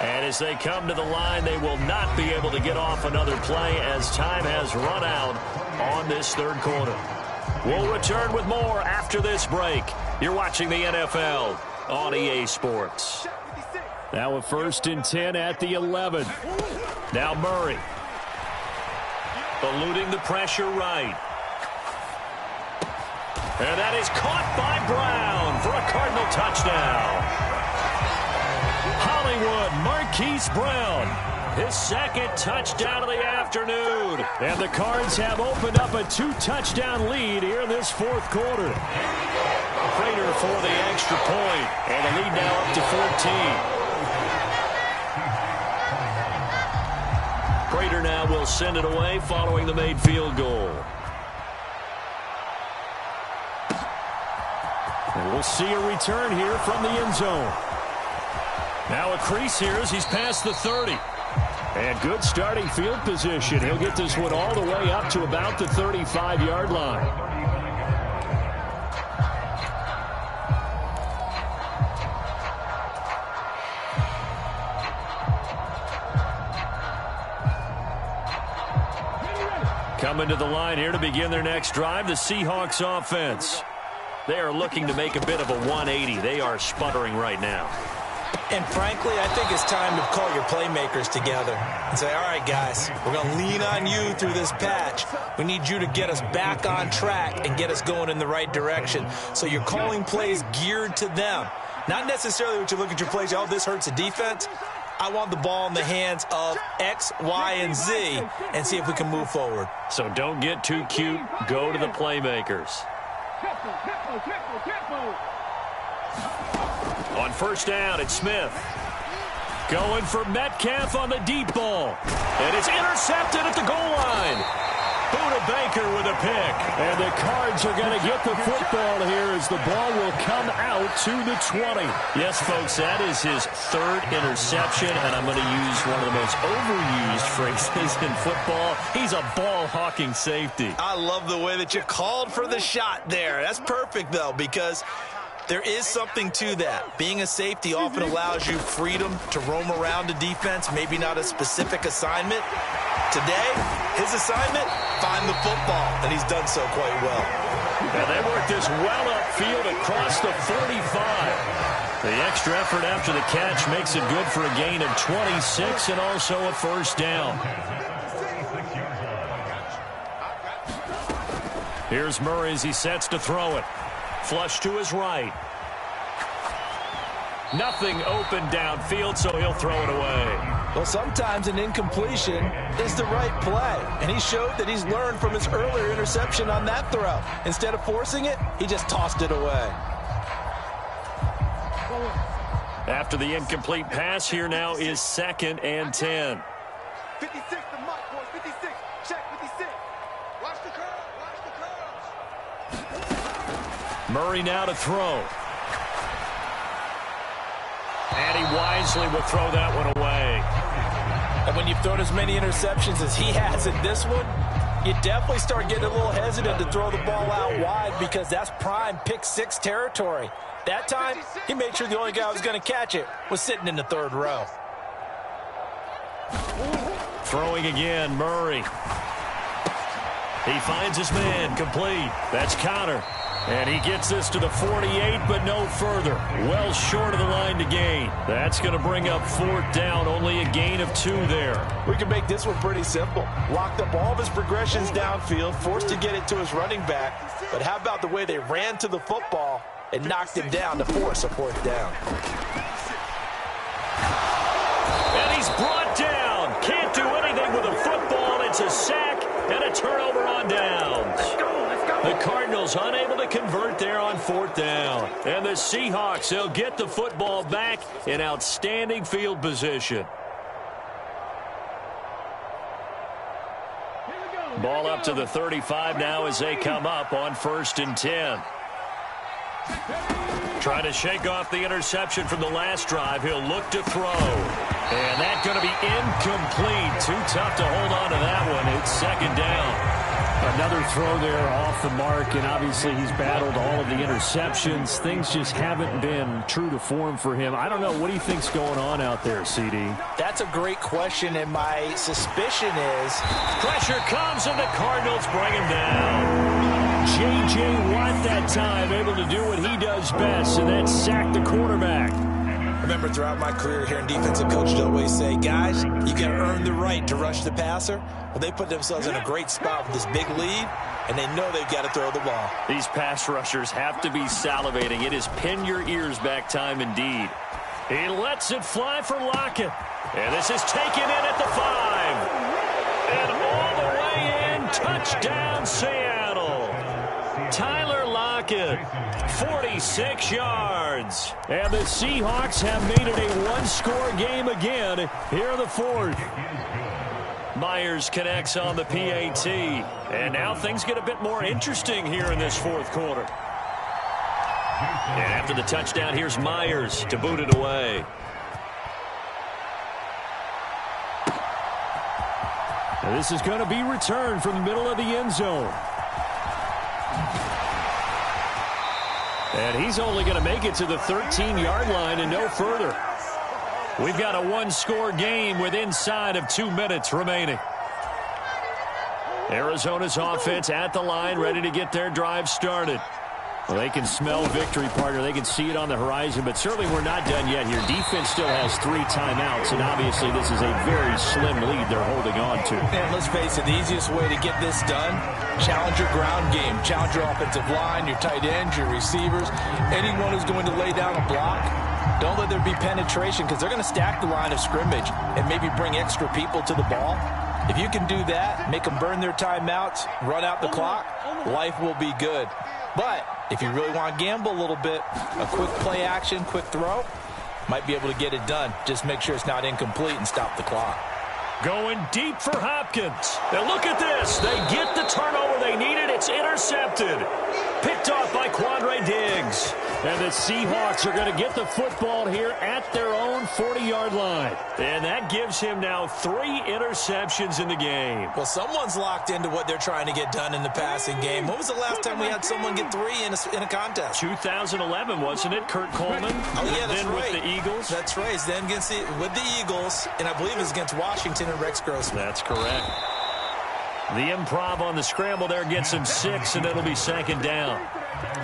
As they come to the line, they will not be able to get off another play as time has run out on this 3rd quarter. We'll return with more after this break. You're watching the NFL on EA Sports. Now a 1st and 10 at the 11. Now Murray. Eluding the pressure right. And that is caught by Brown for a Cardinal touchdown. Hollywood Marquise Brown, his 2nd touchdown of the afternoon. And the Cards have opened up a 2-touchdown lead here in this 4th quarter. Prater for the extra point, and the lead now up to 14. Prater now will send it away following the made field goal. And we'll see a return here from the end zone. Now a crease here as he's past the 30. And good starting field position. He'll get this one all the way up to about the 35-yard line. Coming to the line here to begin their next drive, the Seahawks offense. They are looking to make a bit of a 180. They are sputtering right now. And frankly, I think it's time to call your playmakers together and say, all right, guys, we're going to lean on you through this patch. We need you to get us back on track and get us going in the right direction. So you're calling plays geared to them. Not necessarily what you look at your plays, oh, this hurts the defense. I want the ball in the hands of X, Y, and Z and see if we can move forward. So don't get too cute. Go to the playmakers. On 1st down, it's Smith. Going for Metcalf on the deep ball. And it's intercepted at the goal line. Buda Baker with a pick. And the Cards are going to get the football here as the ball will come out to the 20. Yes, folks, that is his 3rd interception. And I'm going to use one of the most overused phrases in football. He's a ball-hawking safety. I love the way that you called for the shot there. That's perfect, though, because there is something to that. Being a safety often allows you freedom to roam around the defense, maybe not a specific assignment. Today, his assignment, find the football, and he's done so quite well. And they work this well upfield across the 45. The extra effort after the catch makes it good for a gain of 26 and also a 1st down. Here's Murray as he sets to throw it. Flush to his right. Nothing open downfield, so he'll throw it away. Well, sometimes an incompletion is the right play, and he showed that he's learned from his earlier interception on that throw. Instead of forcing it, he just tossed it away. After the incomplete pass, here now is 2nd and 10. 56, the MUT, boys, 56. Check 56. Watch the curl, watch the curl. Murray now to throw. And he wisely will throw that one away. And when you've thrown as many interceptions as he has in this one, you definitely start getting a little hesitant to throw the ball out wide because that's prime pick 6 territory. That time, he made sure the only guy who was going to catch it was sitting in the 3rd row. Throwing again, Murray. He finds his man, complete. That's Connor. And he gets this to the 48, but no further. Well short of the line to gain. That's going to bring up 4th down, only a gain of 2 there. We can make this one pretty simple. Locked up all of his progressions downfield, forced to get it to his running back. But how about the way they ran to the football and knocked him down to force a 4th down? And he's brought down. Can't do anything with a football. It's a sack. and a turnover on downs. The Cardinals unable to convert there on 4th down. And the Seahawks, they'll get the football back in outstanding field position. Ball up to the 35 now as they come up on 1st and 10. Trying to shake off the interception from the last drive. He'll look to throw. And that's going to be incomplete. Too tough to hold on to that one. It's 2nd down. Another throw there off the mark, and obviously he's battled all of the interceptions. Things just haven't been true to form for him. I don't know. What do you think's going on out there, CD? That's a great question, and my suspicion is... Pressure comes, and the Cardinals bring him down. J.J. Watt that time able to do what he does best, and that's sack the quarterback. I remember throughout my career here in defensive coach, I'd always say, guys, you got to earn the right to rush the passer. Well, they put themselves in a great spot with this big lead, and they know they've got to throw the ball. These pass rushers have to be salivating. It is pin your ears back time indeed. He lets it fly for Lockett. And this is taken in at the 5. And all the way in, touchdown Seattle. Tyler Lockett, 46 yards. And the Seahawks have made it a one-score game again here in the 4th. Myers connects on the PAT. And now things get a bit more interesting here in this 4th quarter. And after the touchdown, here's Myers to boot it away. And this is going to be returned from the middle of the end zone. And he's only going to make it to the 13-yard line and no further. We've got a one-score game with inside of 2 minutes remaining. Arizona's offense at the line, ready to get their drive started. Well, they can smell victory, partner. They can see it on the horizon, but certainly we're not done yet here. Defense still has 3 timeouts, and obviously this is a very slim lead they're holding on to. And let's face it, the easiest way to get this done, challenge your ground game. Challenge your offensive line, your tight ends, your receivers, anyone who's going to lay down a block. Don't let there be penetration because they're going to stack the line of scrimmage and maybe bring extra people to the ball. If you can do that, make them burn their timeouts, run out the clock, life will be good. But if you really want to gamble a little bit, a quick play action, quick throw, might be able to get it done. Just make sure it's not incomplete and stop the clock. Going deep for Hopkins. Now look at this. They get the turnover they needed. It's intercepted. Picked off by Quandre Diggs. And the Seahawks are going to get the football here at their own 40-yard line. And that gives him now 3 interceptions in the game. Well, someone's locked into what they're trying to get done in the passing game. When was the last time we had someone get 3 in a contest? 2011, wasn't it? Kurt Coleman. Oh, yeah, that's then right. with the Eagles. That's right. Then with the Eagles, and I believe it was against Washington and Rex Grossman. That's correct. The improv on the scramble there gets him 6, and it'll be 2nd down.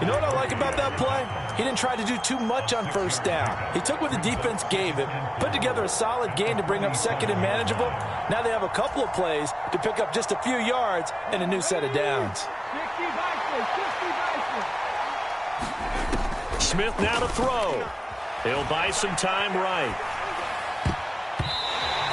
You know what I like about that play? He didn't try to do too much on 1st down. He took what the defense gave him, put together a solid game to bring up 2nd and manageable. Now they have a couple of plays to pick up just a few yards and a new set of downs. Smith now to throw. He'll buy some time right.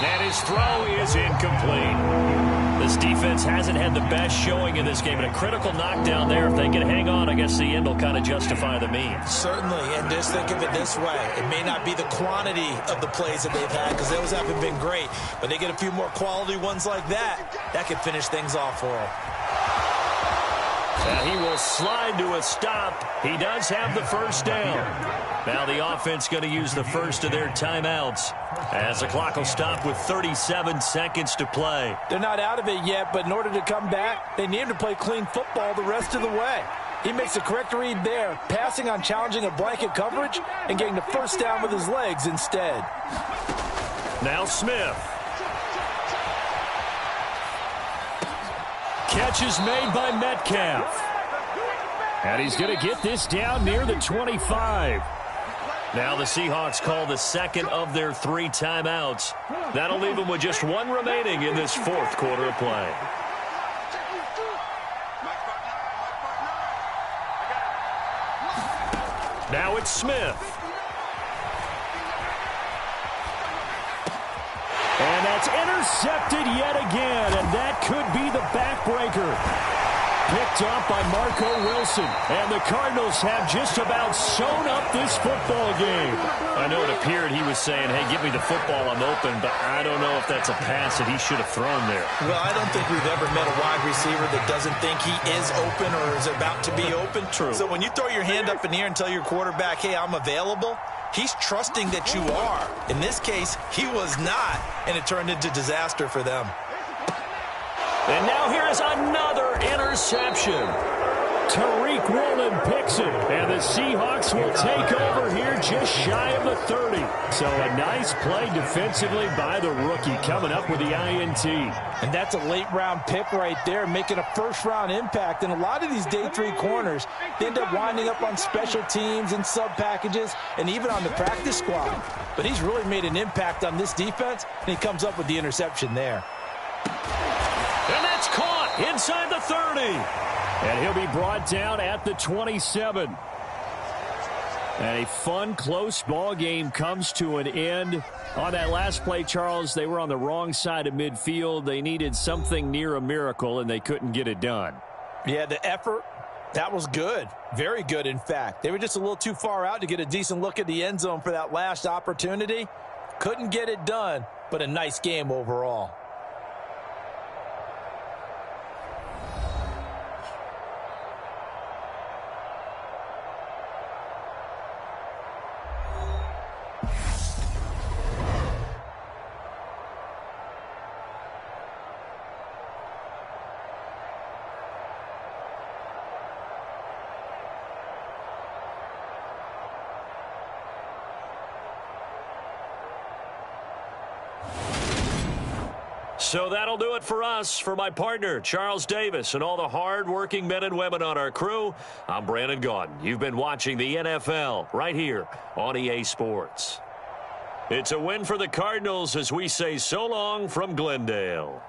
And his throw is incomplete. This defense hasn't had the best showing in this game. And a critical knockdown there. If they can hang on, I guess the end will kind of justify the means. Certainly, and just think of it this way. It may not be the quantity of the plays that they've had because those haven't been great. But they get a few more quality ones like that. That could finish things off for them. He will slide to a stop. He does have the 1st down. Now the offense going to use the first of their timeouts as the clock will stop with 37 seconds to play. They're not out of it yet, but in order to come back, they need to play clean football the rest of the way. He makes the correct read there, passing on challenging a blanket coverage and getting the 1st down with his legs instead. Now Smith. Catch is made by Metcalf. And he's going to get this down near the 25. Now the Seahawks call the 2nd of their 3 timeouts. That'll leave them with just 1 remaining in this 4th quarter of play. Now it's Smith. And that It's intercepted yet again, and that could be the backbreaker. Picked up by Marco Wilson. And the Cardinals have just about sewn up this football game. I know it appeared he was saying, hey, give me the football, I'm open, but I don't know if that's a pass that he should have thrown there. Well, I don't think we've ever met a wide receiver that doesn't think he is open or is about to be open. True. So when you throw your hand up in the air and tell your quarterback, hey, I'm available, he's trusting that you are. In this case, he was not, and it turned into disaster for them. And now here is another interception. Tariq Woolen picks it, and the Seahawks will take over here just shy of the 30. So a nice play defensively by the rookie, coming up with the INT. And that's a late-round pick right there, making a first-round impact. And a lot of these day 3 corners, they end up winding up on special teams and sub-packages and even on the practice squad. But he's really made an impact on this defense, and he comes up with the interception there. And that's caught inside the 30. And he'll be brought down at the 27. And a fun, close ball game comes to an end. On that last play, Charles, they were on the wrong side of midfield. They needed something near a miracle, and they couldn't get it done. Yeah, the effort, that was good. Very good, in fact. They were just a little too far out to get a decent look at the end zone for that last opportunity. Couldn't get it done, but a nice game overall. So that'll do it for us. For my partner, Charles Davis, and all the hard-working men and women on our crew, I'm Brandon Gaudin. You've been watching the NFL right here on EA Sports. It's a win for the Cardinals as we say so long from Glendale.